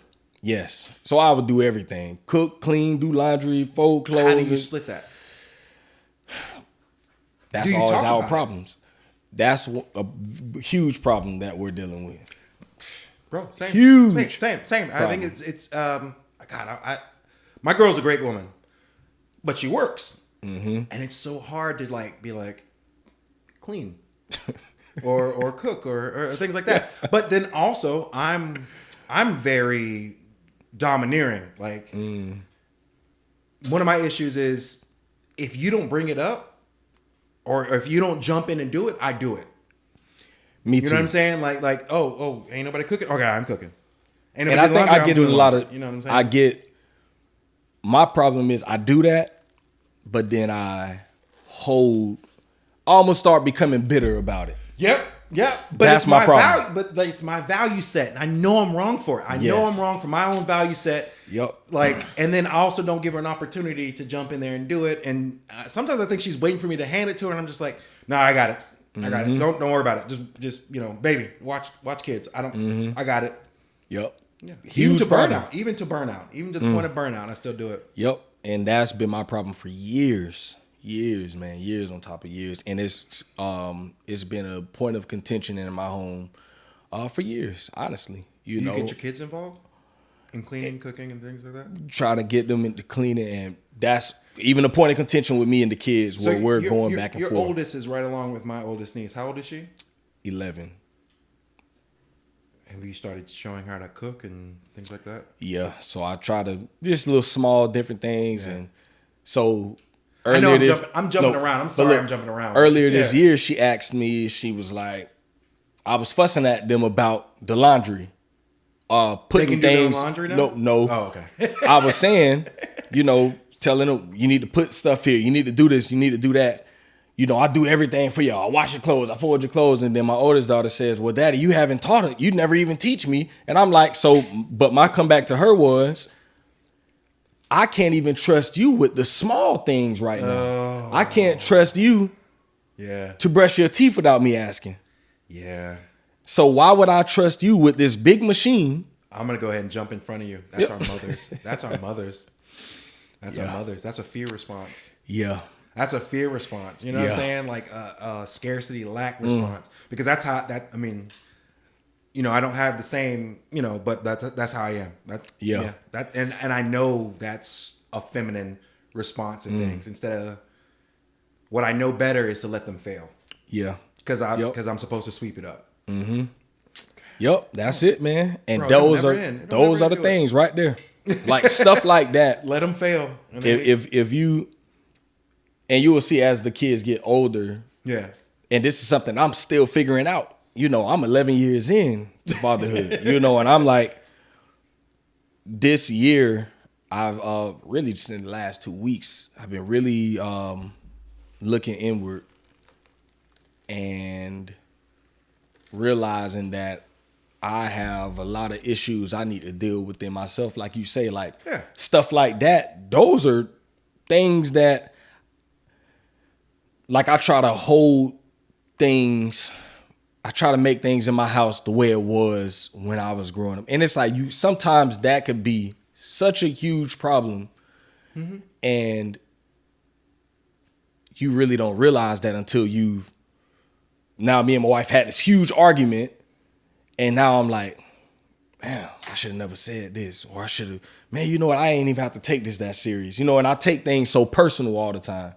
Yes. So I would do everything. Cook, clean, do laundry, fold clothes. How do you split that? That's always our problems. That's a huge problem that we're dealing with. Bro, same. Huge. Same. I think it's my girl's a great woman, but she works. Mm-hmm. And it's so hard to like be like clean or cook or things like that. But then also I'm very domineering. Like one of my issues is if you don't bring it up or if you don't jump in and do it, I do it. Me too. You know what I'm saying? Like, oh, ain't nobody cooking? Okay, I'm cooking. And I think I get a lot of, you know what I'm saying? My problem is I do that, but then I almost start becoming bitter about it. Yep. But that's my problem. But it's my value set. And I know I'm wrong for it. I know I'm wrong for my own value set. Yep. And then I also don't give her an opportunity to jump in there and do it. And sometimes I think she's waiting for me to hand it to her, and I'm just like, nah, I got it. I got it. Don't worry about it. Just baby, watch kids. I got it. Yep. Yeah. Even to burnout. Even to the point of burnout, I still do it. Yep. And that's been my problem for years. years, man, years on top of years, and it's been a point of contention in my home for years. Honestly, you know, get your kids involved in cleaning, cooking, and things like that. Try to get them into cleaning, and that's even a point of contention with me and the kids where we're going back and forth. Your oldest is right along with my oldest niece. How old is she? 11. Have you started showing her how to cook and things like that? Yeah, so I try to just little small different things, and so earlier I'm jumping around. I'm sorry, I'm jumping around. Earlier this year, she asked me. She was like, I was fussing at them about the laundry, putting things. Laundry now? No. Oh, okay. I was saying, you know, telling them you need to put stuff here. You need to do this. You need to do that. You know, I do everything for y'all. I wash your clothes. I fold your clothes. And then my oldest daughter says, well, Daddy, you haven't taught her. You never even teach me. And I'm like, so, but my comeback to her was, I can't even trust you with the small things right now. Oh. I can't trust you to brush your teeth without me asking. Yeah. So why would I trust you with this big machine? I'm going to go ahead and jump in front of you. That's our mothers. That's our mothers. That's our mothers. That's a fear response. Yeah. That's a fear response. You know what I'm saying? Like a scarcity, lack response. Because that's how I mean, you know, I don't have the same, you know, but that's how I am. And I know that's a feminine response to things. Instead of what I know better is to let them fail. Yeah. Because I'm supposed to sweep it up. Mm-hmm. Yep, that's it, man. And Bro, those are the things right there. Like stuff like that. Let them fail. If you, and you will see as the kids get older. Yeah. And this is something I'm still figuring out. You know, I'm 11 years in to fatherhood, you know, and I'm like, this year, I've really just in the last 2 weeks, I've been really looking inward and realizing that I have a lot of issues I need to deal within myself. Like you say, like stuff like that. Those are things that, like, I try to hold things. I try to make things in my house the way it was when I was growing up. And it's like sometimes that could be such a huge problem. Mm-hmm. And you really don't realize that until now me and my wife had this huge argument. And now I'm like, man, I should have never said this. Or I should have, man, you know what? I ain't even have to take this that serious. You know, and I take things so personal all the time.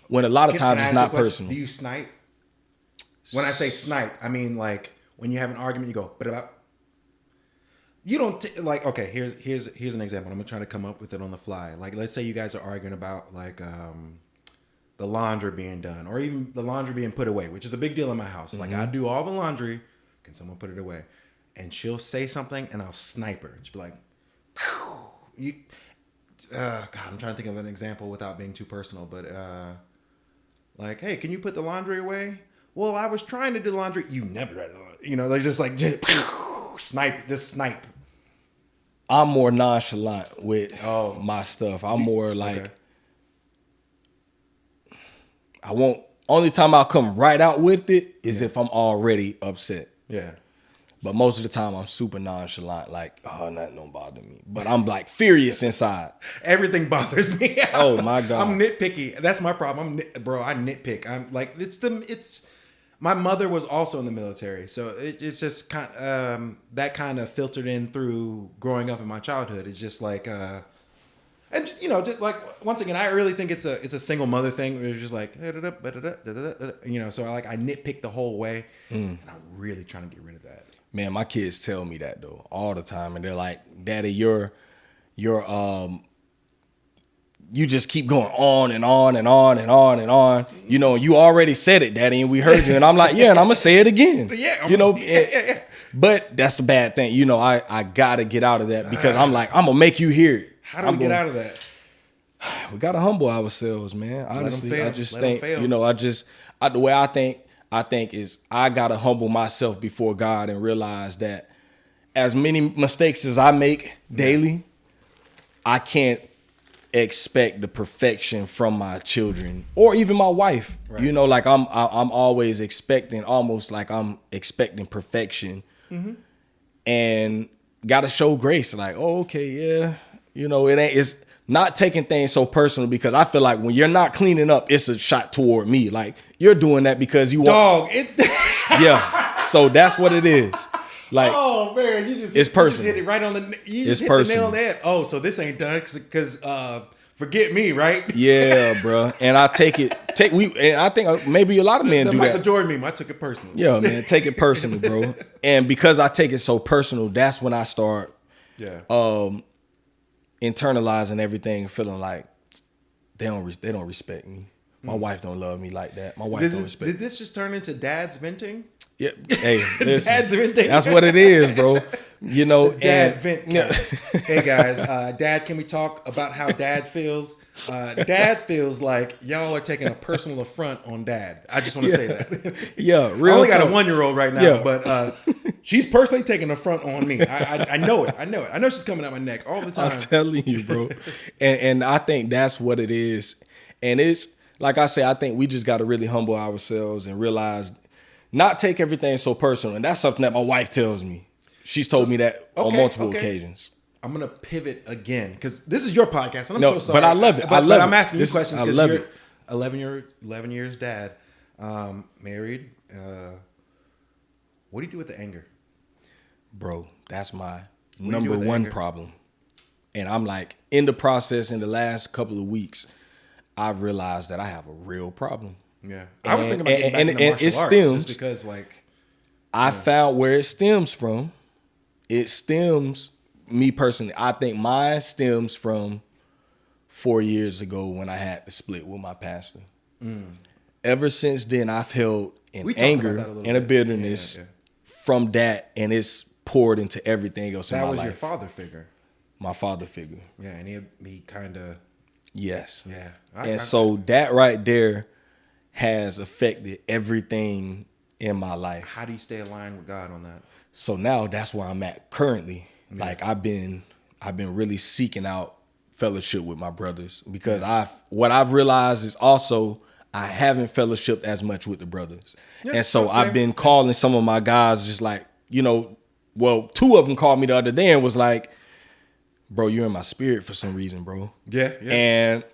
When a lot of times it's not personal. Do you snipe? When I say snipe, I mean like when you have an argument, you go, but you don't like. Okay, here's an example. I'm gonna try to come up with it on the fly. Like, let's say you guys are arguing about like the laundry being done, or even the laundry being put away, which is a big deal in my house. Mm-hmm. Like, I do all the laundry. Can someone put it away? And she'll say something, and I'll snipe her. She'll be like, God, I'm trying to think of an example without being too personal, but like, hey, can you put the laundry away? Well, I was trying to do laundry. You never read it. You know, they're just like, snipe. I'm more nonchalant with my stuff. I'm more like, only time I'll come right out with it is if I'm already upset. Yeah. But most of the time I'm super nonchalant, like, oh, nothing don't bother me. But I'm like furious inside. Everything bothers me. Oh my God. I'm nitpicky. That's my problem. I nitpick. I'm like, my mother was also in the military. So it's just that kind of filtered in through growing up in my childhood. It's just like, and you know, just like, once again, I really think it's a single mother thing. Where it's just like, you know, so I nitpick the whole way, and I'm really trying to get rid of that. Man, my kids tell me that though all the time, and they're like, "Daddy, you're you just keep going on and on and on and on and on. You know, you already said it, Daddy, and we heard you." And I'm like, "Yeah, and I'm gonna say it again." Yeah, But that's the bad thing. You know, I gotta get out of that because I'm like, I'm gonna make you hear it. How do we get out of that? We gotta humble ourselves, man. Honestly, I just think, you know, the way I think is I gotta humble myself before God and realize that as many mistakes as I make daily, I can't expect the perfection from my children or even my wife. Right. You know, like I'm always expecting, almost like I'm expecting perfection, and gotta show grace. Like, oh, okay, yeah, you know, it's not taking things so personal, because I feel like when you're not cleaning up, it's a shot toward me. Like, you're doing that because you want. Yeah. So that's what it is. Like, oh man, it's personal. You just hit it right on the. You just hit the nail on the head. Oh, so this ain't done because forget me, right? Yeah, bro. And I and I think maybe a lot of men do Michael that. Jordan meme. I took it personal. Yeah, man, take it personal, bro. And because I take it so personal, that's when I start internalizing everything, feeling like they don't respect me. My wife don't love me like that. My wife don't respect me. Did this just turn into dad's venting? Yeah. Hey, listen, dad's venting. That's what it is, bro. You know, dad vent. Guys. Hey guys, Dad, can we talk about how Dad feels? Dad feels like y'all are taking a personal affront on Dad. I just want to say that. Yeah, real. I only got a 1-year-old right now, but she's personally taking an affront on me. I know it. I know she's coming out my neck all the time. I'm telling you, bro. and I think that's what it is. And it's like I say, I think we just got to really humble ourselves and realize, not take everything so personal. And that's something that my wife tells me. She's told me that on multiple occasions. I'm going to pivot again because this is your podcast. And I'm so sorry. But I love it. But I'm asking you questions because you're 11 years dad, married. What do you do with the anger? Bro, that's my number one problem. And I'm like, in the process, in the last couple of weeks, I've realized that I have a real problem. Yeah. I was thinking about getting back into martial arts just because, like, I found where it stems from. It stems, me personally, I think mine stems from 4 years ago when I had to split with my pastor. Ever since then, I've held an anger and a bitterness from that, and it's poured into everything else in my life. That was your father figure. My father figure. Yeah, and he kind of... Yes. Yeah. So that right there has affected everything in my life. How do you stay aligned with God on that? So now that's where I'm at currently. Yeah. Like I've been really seeking out fellowship with my brothers, because what I've realized is also I haven't fellowshipped as much with the brothers. Yeah, and so I've been calling some of my guys, just like, two of them called me the other day and was like, bro, you're in my spirit for some reason, bro. Yeah. And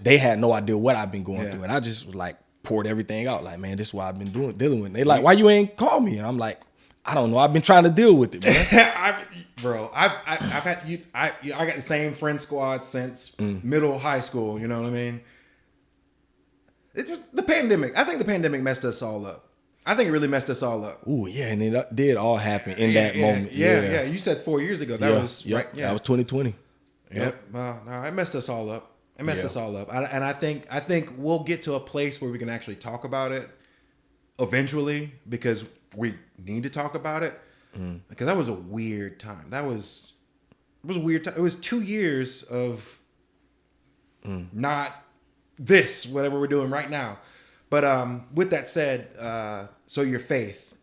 they had no idea what I've been going through. And I just was like, poured everything out. Like, man, this is what I've been dealing with. And they like, why you ain't call me? And I'm like, I don't know. I've been trying to deal with it, man. I've had you. I got the same friend squad since middle high school. You know what I mean? It was the pandemic. I think the pandemic messed us all up. I think it really messed us all up. Ooh, yeah, and it did all happen in that moment. Yeah. You said 4 years ago. That was right. Yeah, that was 2020. Yep. Well, no, it messed us all up. And I think we'll get to a place where we can actually talk about it eventually, because we need to talk about it. Because that was a weird time. It was a weird time. It was 2 years of not this, whatever we're doing right now. But with that said, so your faith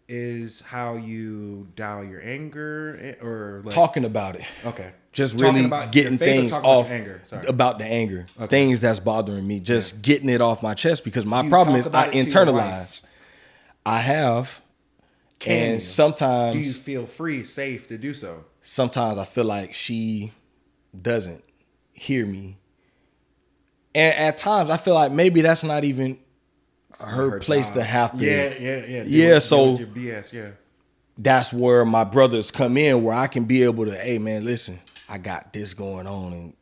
is how you dial your anger, or like, talking about it. Okay. Just really getting things off about the anger, things that's bothering me, just getting it off my chest, because my problem is I internalize. I have. And sometimes, do you feel free, safe to do so? Sometimes I feel like she doesn't hear me. And at times I feel like maybe that's not even her place job to have to. Yeah. So your BS, that's where my brothers come in, where I can be able to, hey man, listen, I got this going on and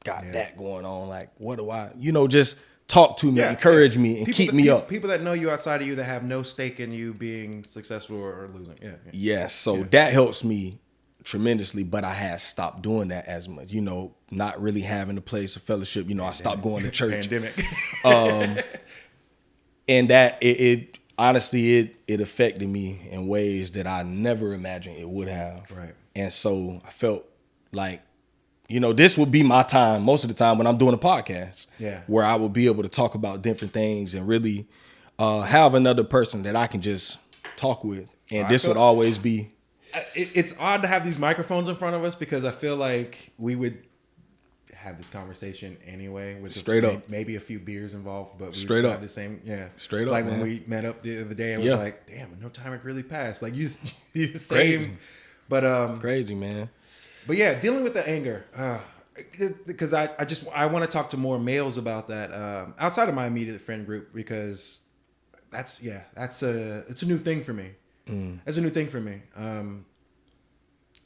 got that going on. Like, what do I, just talk to me, encourage me, and keep me up. People that know you outside of you, that have no stake in you being successful or losing. Yes. So that helps me tremendously, but I had stopped doing that as much, not really having a place of fellowship. I stopped going to church. Pandemic. And that it honestly, it affected me in ways that I never imagined it would have. Right. And so I felt like, this would be my time most of the time when I'm doing a podcast, where I would be able to talk about different things and really have another person that I can just talk with. And this would always be. It's odd to have these microphones in front of us, because I feel like we would have this conversation anyway with up, maybe a few beers involved, but we straight up have the same straight up. Like man. when we met up the other day, I was like, damn, no time had really passed. Like you the same, crazy. But crazy, man. But yeah, dealing with the anger. because I want to talk to more males about that outside of my immediate friend group, because it's a new thing for me. It's a new thing for me.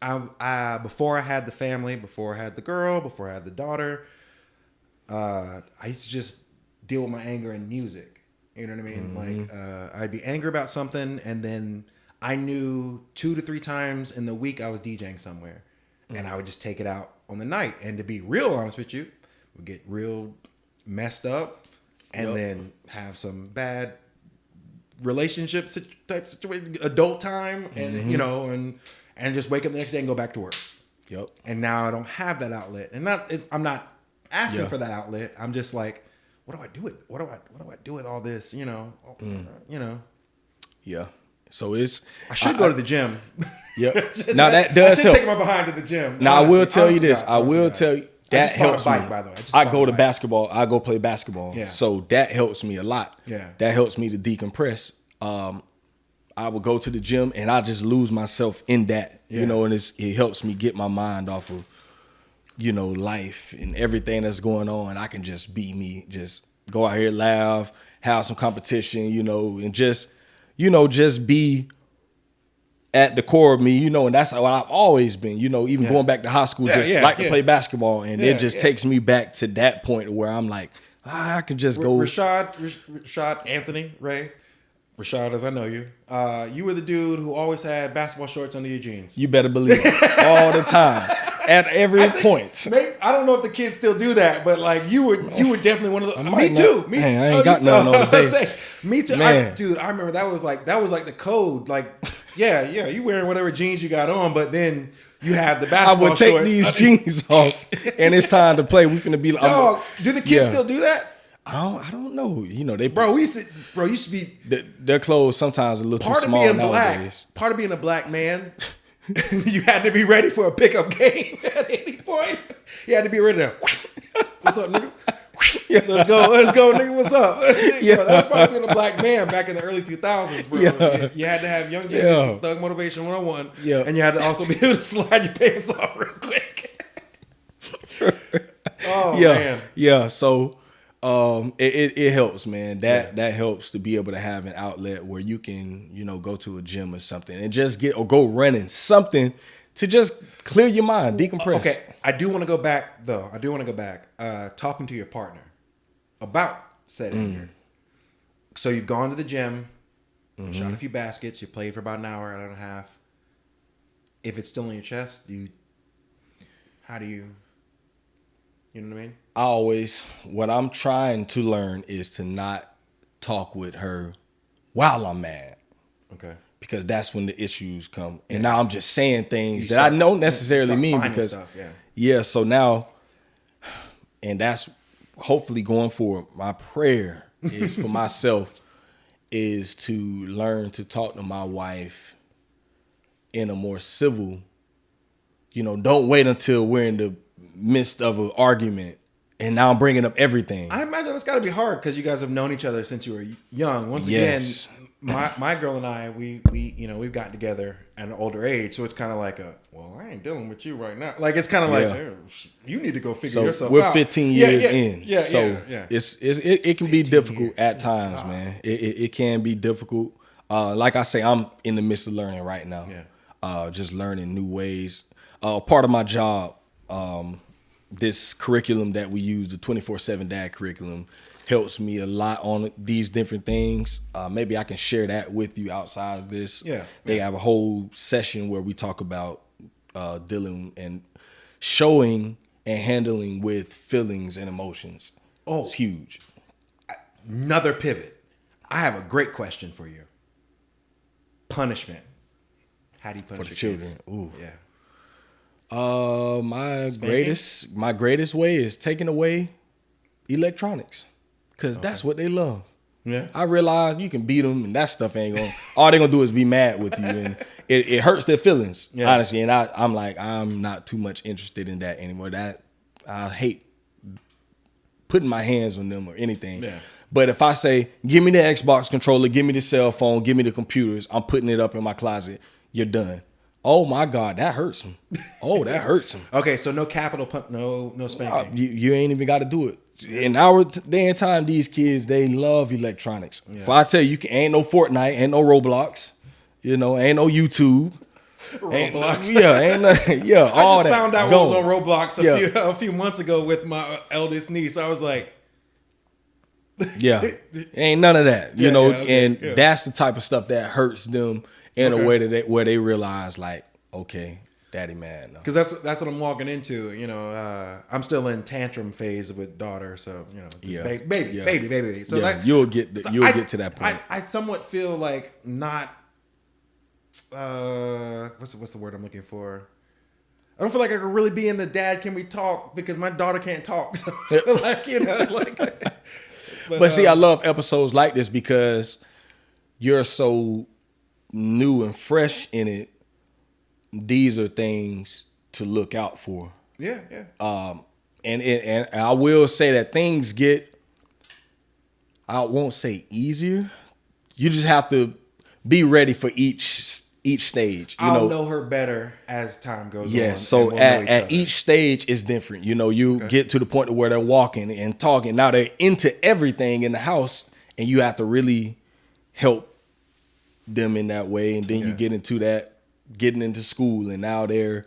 I before I had the family, before I had the girl, before I had the daughter, I used to just deal with my anger in music. You know what I mean? Like I'd be angry about something, and then I knew 2 to 3 times in the week I was DJing somewhere, and I would just take it out on the night. And to be real honest with you, we get real messed up, and then have some bad relationship type situation, adult time, and you know, and just wake up the next day and go back to work. Yep. And now I don't have that outlet, and I'm not asking for that outlet. I'm just like, what do I do with what do I do with all this? You know, you know. Yeah. So I should go to the gym. Yep. Now that does help. Take my behind to the gym. Now honestly, I will tell you this. I will tell you that helps me. By the way. I go to basketball. I go play basketball. Yeah. So that helps me a lot. Yeah. That helps me to decompress. I would go to the gym and I just lose myself in that. Yeah. You know, and it helps me get my mind off of, you know, life and everything that's going on. I can just be me. Just go out here, laugh, have some competition, you know, and just be at the core of me, you know, and that's how I've always been, you know, even going back to high school, to play basketball. And it just takes me back to that point where I'm like, I can just go. Rashad, Anthony, Ray, Rashad, as I know you, you were the dude who always had basketball shorts under your jeans. You better believe it. All the time. At every point. I don't know if the kids still do that, but like you were definitely one of the. Me too. I ain't got none on today. Me too. I remember that was like the code. Like, yeah, you wearing whatever jeans you got on, but then you have the basketball shorts. I would take these jeans off, and it's time to play. We finna be like, dog. Do the kids still do that? I don't know. You know, they used to be their clothes sometimes a little too small nowadays. Part of being a black man. You had to be ready for a pickup game at any point. You had to be ready to. What's up, nigga? Let's go, nigga. What's up? Bro, that's probably being a black man back in the early 2000s, bro. Yeah. You had to have young kids, Thug Motivation 101, and you had to also be able to slide your pants off real quick. Man. Yeah. So. It helps, man. That helps to be able to have an outlet where you can, you know, go to a gym or something and just go running, something to just clear your mind, decompress. Okay, I do want to go back though. Talking to your partner about said anger. So you've gone to the gym, shot a few baskets, you played for about an hour and a half. If it's still in your chest, how do you? You know what I mean? What I'm trying to learn is to not talk with her while I'm mad. Okay. Because that's when the issues come. And now I'm just saying things that I don't necessarily mean because stuff, so now, and that's hopefully going forward, my prayer is for myself is to learn to talk to my wife in a more civil, you know, don't wait until we're in the midst of an argument and now I'm bringing up everything. I imagine it's got to be hard because you guys have known each other since you were young. Once again, my girl and I, we've gotten together at an older age, so it's kind of like I ain't dealing with you right now. Like it's kind of like you need to go figure yourself out. We're 15 years in, it can be difficult at times, man. It can be difficult. Like I say, I'm in the midst of learning right now. Just learning new ways. Part of my job. This curriculum that we use, the 24/7 Dad curriculum, helps me a lot on these different things. Maybe I can share that with you outside of this. They have a whole session where we talk about dealing and showing and handling with feelings and emotions. It's huge. Another pivot. I have a great question for you. Punishment. How do you punish for the children? Kids? Ooh. Yeah. My greatest way is taking away electronics, because that's what they love. Yeah, I realize you can beat them, and that stuff ain't gonna. All they're gonna do is be mad with you, and it hurts their feelings, honestly. And I'm not too much interested in that anymore. That I hate putting my hands on them or anything. Yeah. But if I say, give me the Xbox controller, give me the cell phone, give me the computers, I'm putting it up in my closet. You're done. Oh my God, that hurts him. Oh, that hurts him. Okay, so no capital pump, no spanking. You ain't even got to do it. In our day and time, these kids, they love electronics. Yeah. If I tell you, ain't no Fortnite, ain't no Roblox, ain't no YouTube. Roblox. All I just that. found out what was on Roblox a few months ago with my eldest niece. I was like, ain't none of that, that's the type of stuff that hurts them in a way that where they realize, like, okay, daddy mad. Because that's what I'm walking into. I'm still in tantrum phase with daughter, so baby. So you'll get to that point. I somewhat feel like not. What's the word I'm looking for? I don't feel like I can really be in the dad. Can we talk? Because my daughter can't talk. So, But see, I love episodes like this because you're so new and fresh in it. These are things to look out for. Yeah. And I will say that things get, I won't say easier. You just have to be ready for each stage. I'll know her better as time goes on. Yes, so at each stage is different. You get to the point where they're walking and talking. Now they're into everything in the house, and you have to really help them in that way. And then you get into that, getting into school, and now they're,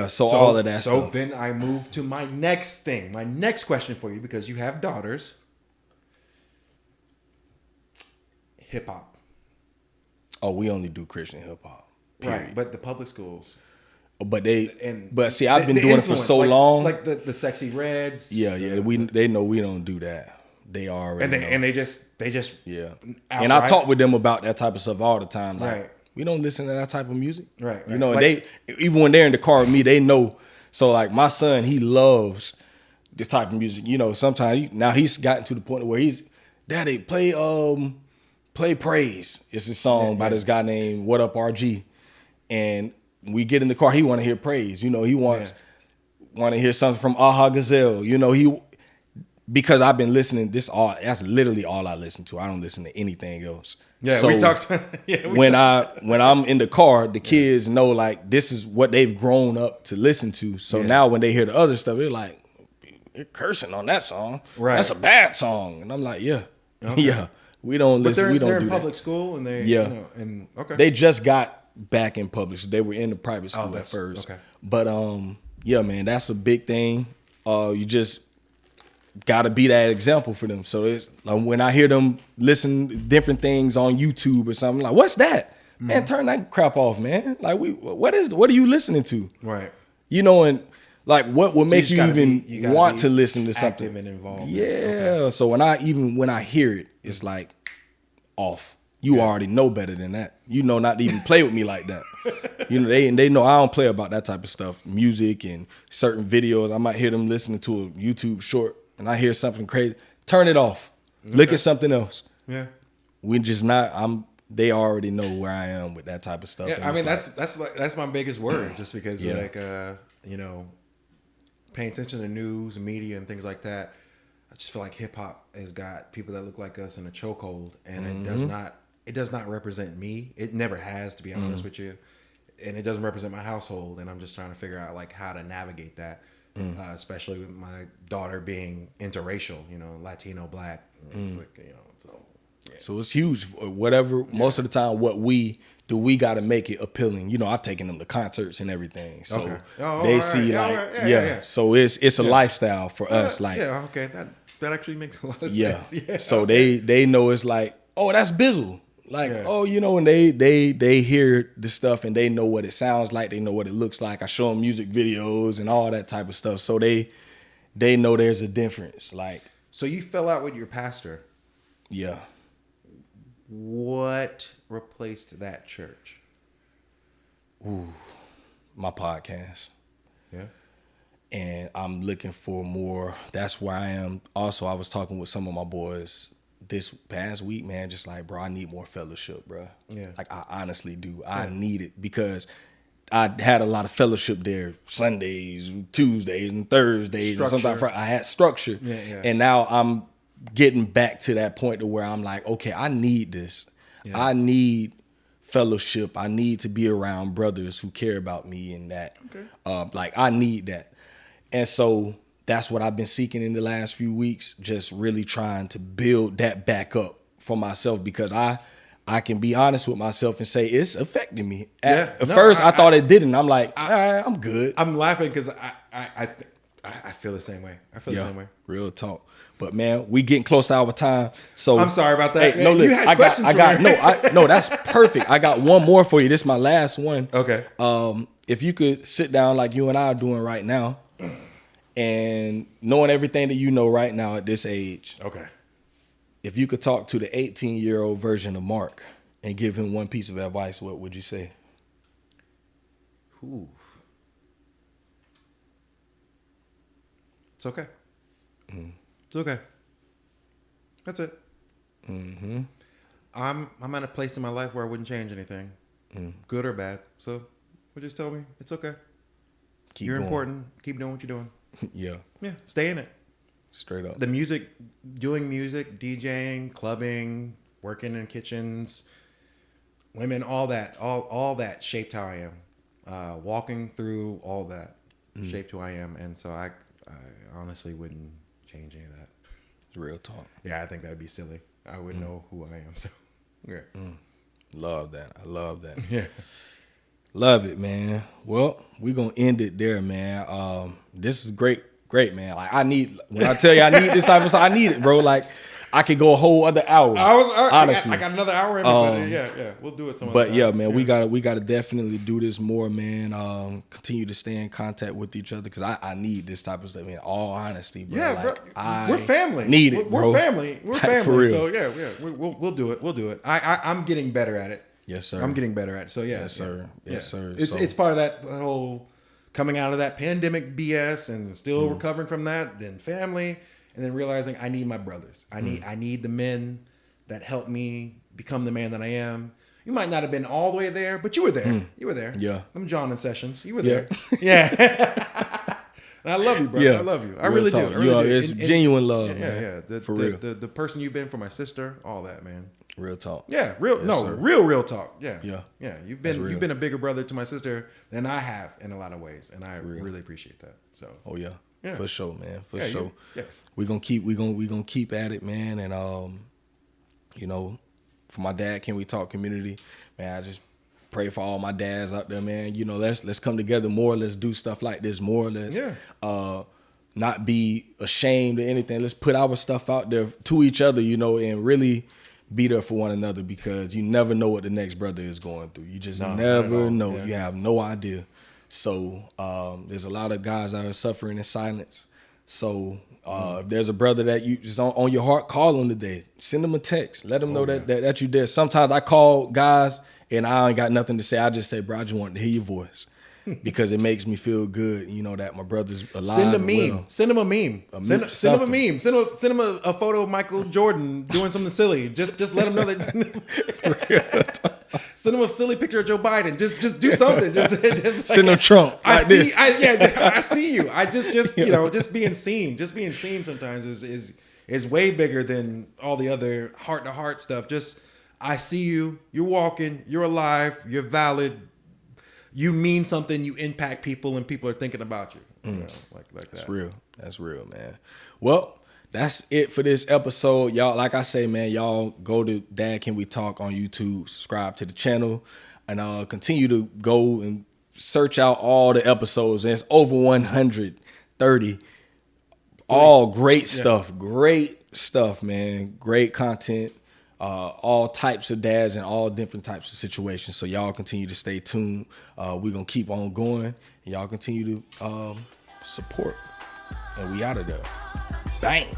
so all of that stuff. So then I move to my next thing, my next question for you, because you have daughters. Hip hop. Oh, we only do Christian hip hop. Right, but the public schools. But see, I've been doing it for so long. Like the Sexy Reds. Yeah. They know we don't do that. They already know. And they just outright. And I talk with them about that type of stuff all the time. Like, right. We don't listen to that type of music. Right. And they, even when they're in the car with me, they know. So like my son, he loves this type of music. Sometimes now he's gotten to the point where Daddy, play Praise. It's a song by this guy named What Up RG. And we get in the car, he want to hear Praise. He want to hear something from Aha Gazelle. Because I've been listening, that's literally all I listen to. I don't listen to anything else. Yeah, so we talked. When I'm in the car, the kids know, like, this is what they've grown up to listen to. So now when they hear the other stuff, they're like, you're cursing on that song. Right. That's a bad song. And I'm like, okay. We don't listen. We don't do that. They're in public school, and okay. They just got back in public. So they were in the private school at first. Okay. But man, that's a big thing. You just gotta be that example for them. So it's like when I hear them listen to different things on YouTube or something, like, what's that? Man, turn that crap off, man. Like, what are you listening to? Right. And like, what would make you even want to listen to something? Active and involved. Yeah. Okay. So when I hear it, it's like off. You already know better than that. Not to even play with me like that. They know I don't play about that type of stuff. Music and certain videos. I might hear them listening to a YouTube short and I hear something crazy. Turn it off. Okay. Look at something else. Yeah. We just not. They already know where I am with that type of stuff. Yeah. I mean, that's my biggest word. Just because paying attention to news and media and things like that. I just feel like hip hop has got people that look like us in a chokehold, and it does not represent me. It never has, to be honest with you, and it doesn't represent my household. And I'm just trying to figure out like how to navigate that, especially with my daughter being interracial, Latino, Black, So it's huge. Whatever. Most of the time, what we do, we got to make it appealing. I've taken them to concerts and everything, so they see So it's a lifestyle for us. Like, okay, that actually makes a lot of sense. Yeah. So they know it's like, oh, that's Bizzle. Like, and they hear the stuff and they know what it sounds like. They know what it looks like. I show them music videos and all that type of stuff. So they know there's a difference. Like, so you fell out with your pastor. Yeah. What replaced that church? Ooh, my podcast. Yeah. And I'm looking for more. That's where I am. Also, I was talking with some of my boys this past week, man, just like, bro, I need more fellowship, bro. Yeah. Like, I honestly do. Yeah. I need it because I had a lot of fellowship there Sundays, Tuesdays, and Thursdays. And sometimes I had structure. Yeah. And now I'm getting back to that point to where I'm like, okay, I need this. Yeah. I need fellowship. I need to be around brothers who care about me and that. Okay. Like I need that. And so that's what I've been seeking in the last few weeks, just really trying to build that back up for myself, because I can be honest with myself and say it's affecting me. At first, I thought it didn't. I'm like, I'm good. I'm laughing because I feel the same way. I feel the same way. Real talk. But man, we getting close to our time. So I'm sorry about that. Hey, no, look, no, that's perfect. I got one more for you. This is my last one. Okay. If you could sit down like you and I are doing right now, and knowing everything that you know right now at this age. Okay. If you could talk to the 18-year-old version of Mark and give him one piece of advice, what would you say? Ooh. It's okay. Mm. It's okay. That's it. Mm-hmm. I'm at a place in my life where I wouldn't change anything, good or bad. So, just tell me it's okay. You're going. Important. Keep doing what you're doing. Yeah. Stay in it. Straight up. The music, doing music, DJing, clubbing, working in kitchens, women, all that shaped how I am. Walking through all that shaped who I am, and so I honestly wouldn't change any of that. Real talk. Yeah, I think that'd be silly. I wouldn't know who I am. So, yeah. Love that. I love that. Yeah. Love it, man. Well, we're going to end it there, man. This is great, man. Like when I tell you I need this type of stuff, I need it, bro. Like I could go a whole other hour. Honestly. I got another hour in me, yeah. We'll do it some other time. Yeah, man, we gotta definitely do this more, man. Continue to stay in contact with each other, because I need this type of stuff, man. All honesty, bro. Yeah, like, bro. We're family. Need it, bro. We're family. We're family. For real. So yeah. We'll do it. We'll do it. I'm getting better at it. Yes, sir. I'm getting better at it. So yeah. Yes, sir. Yes, sir. It's part of that whole coming out of that pandemic BS and still recovering from that, then family, and then realizing I need my brothers. I need the men that help me become the man that I am. You might not have been all the way there, but you were there. You were there. Yeah. I'm John in Sessions. You were there. Yeah. And I love you, bro. Yeah. I love you. I really do. It's genuine love, man. Yeah. For real. The person you've been for my sister, all that, man. Real talk. Yeah, real talk. Yeah. Yeah. You've been a bigger brother to my sister than I have in a lot of ways, and I really appreciate that. So. Oh yeah. For sure, man. For sure. Yeah. We're gonna keep at it, man. And for my Dad Can We Talk community, man, I just pray for all my dads out there, man. Let's come together more. Let's do stuff like this more. Let's not be ashamed of anything. Let's put our stuff out there to each other, and really be there for one another, because you never know what the next brother is going through. You just never know. Yeah. You have no idea. So there's a lot of guys that are suffering in silence. So if there's a brother that you just on your heart, call them today. Send them a text. Let them know that you're there. Sometimes I call guys and I ain't got nothing to say. I just say, bro, I just want to hear your voice. Because it makes me feel good, that my brother's alive. Send a meme. Well. Send him a meme. Send him a meme. Send him a photo of Michael Jordan doing something silly. Just let him know that. Send him a silly picture of Joe Biden. Just do something. Just send him Trump. I see you. I just being seen. Just being seen sometimes is way bigger than all the other heart to heart stuff. Just I see you. You're walking. You're alive. You're valid. You mean something, you impact people, and people are thinking about you. Like that. That's real, man. Well, that's it for this episode. Y'all, like I say, man, y'all go to Dad Can We Talk on YouTube, subscribe to the channel, and continue to go and search out all the episodes. And it's over 130. All great stuff. Great stuff, man. Great content. All types of dads and all different types of situations. So y'all continue to stay tuned. We're going to keep on going. And y'all continue to support. And we out of there. Bang.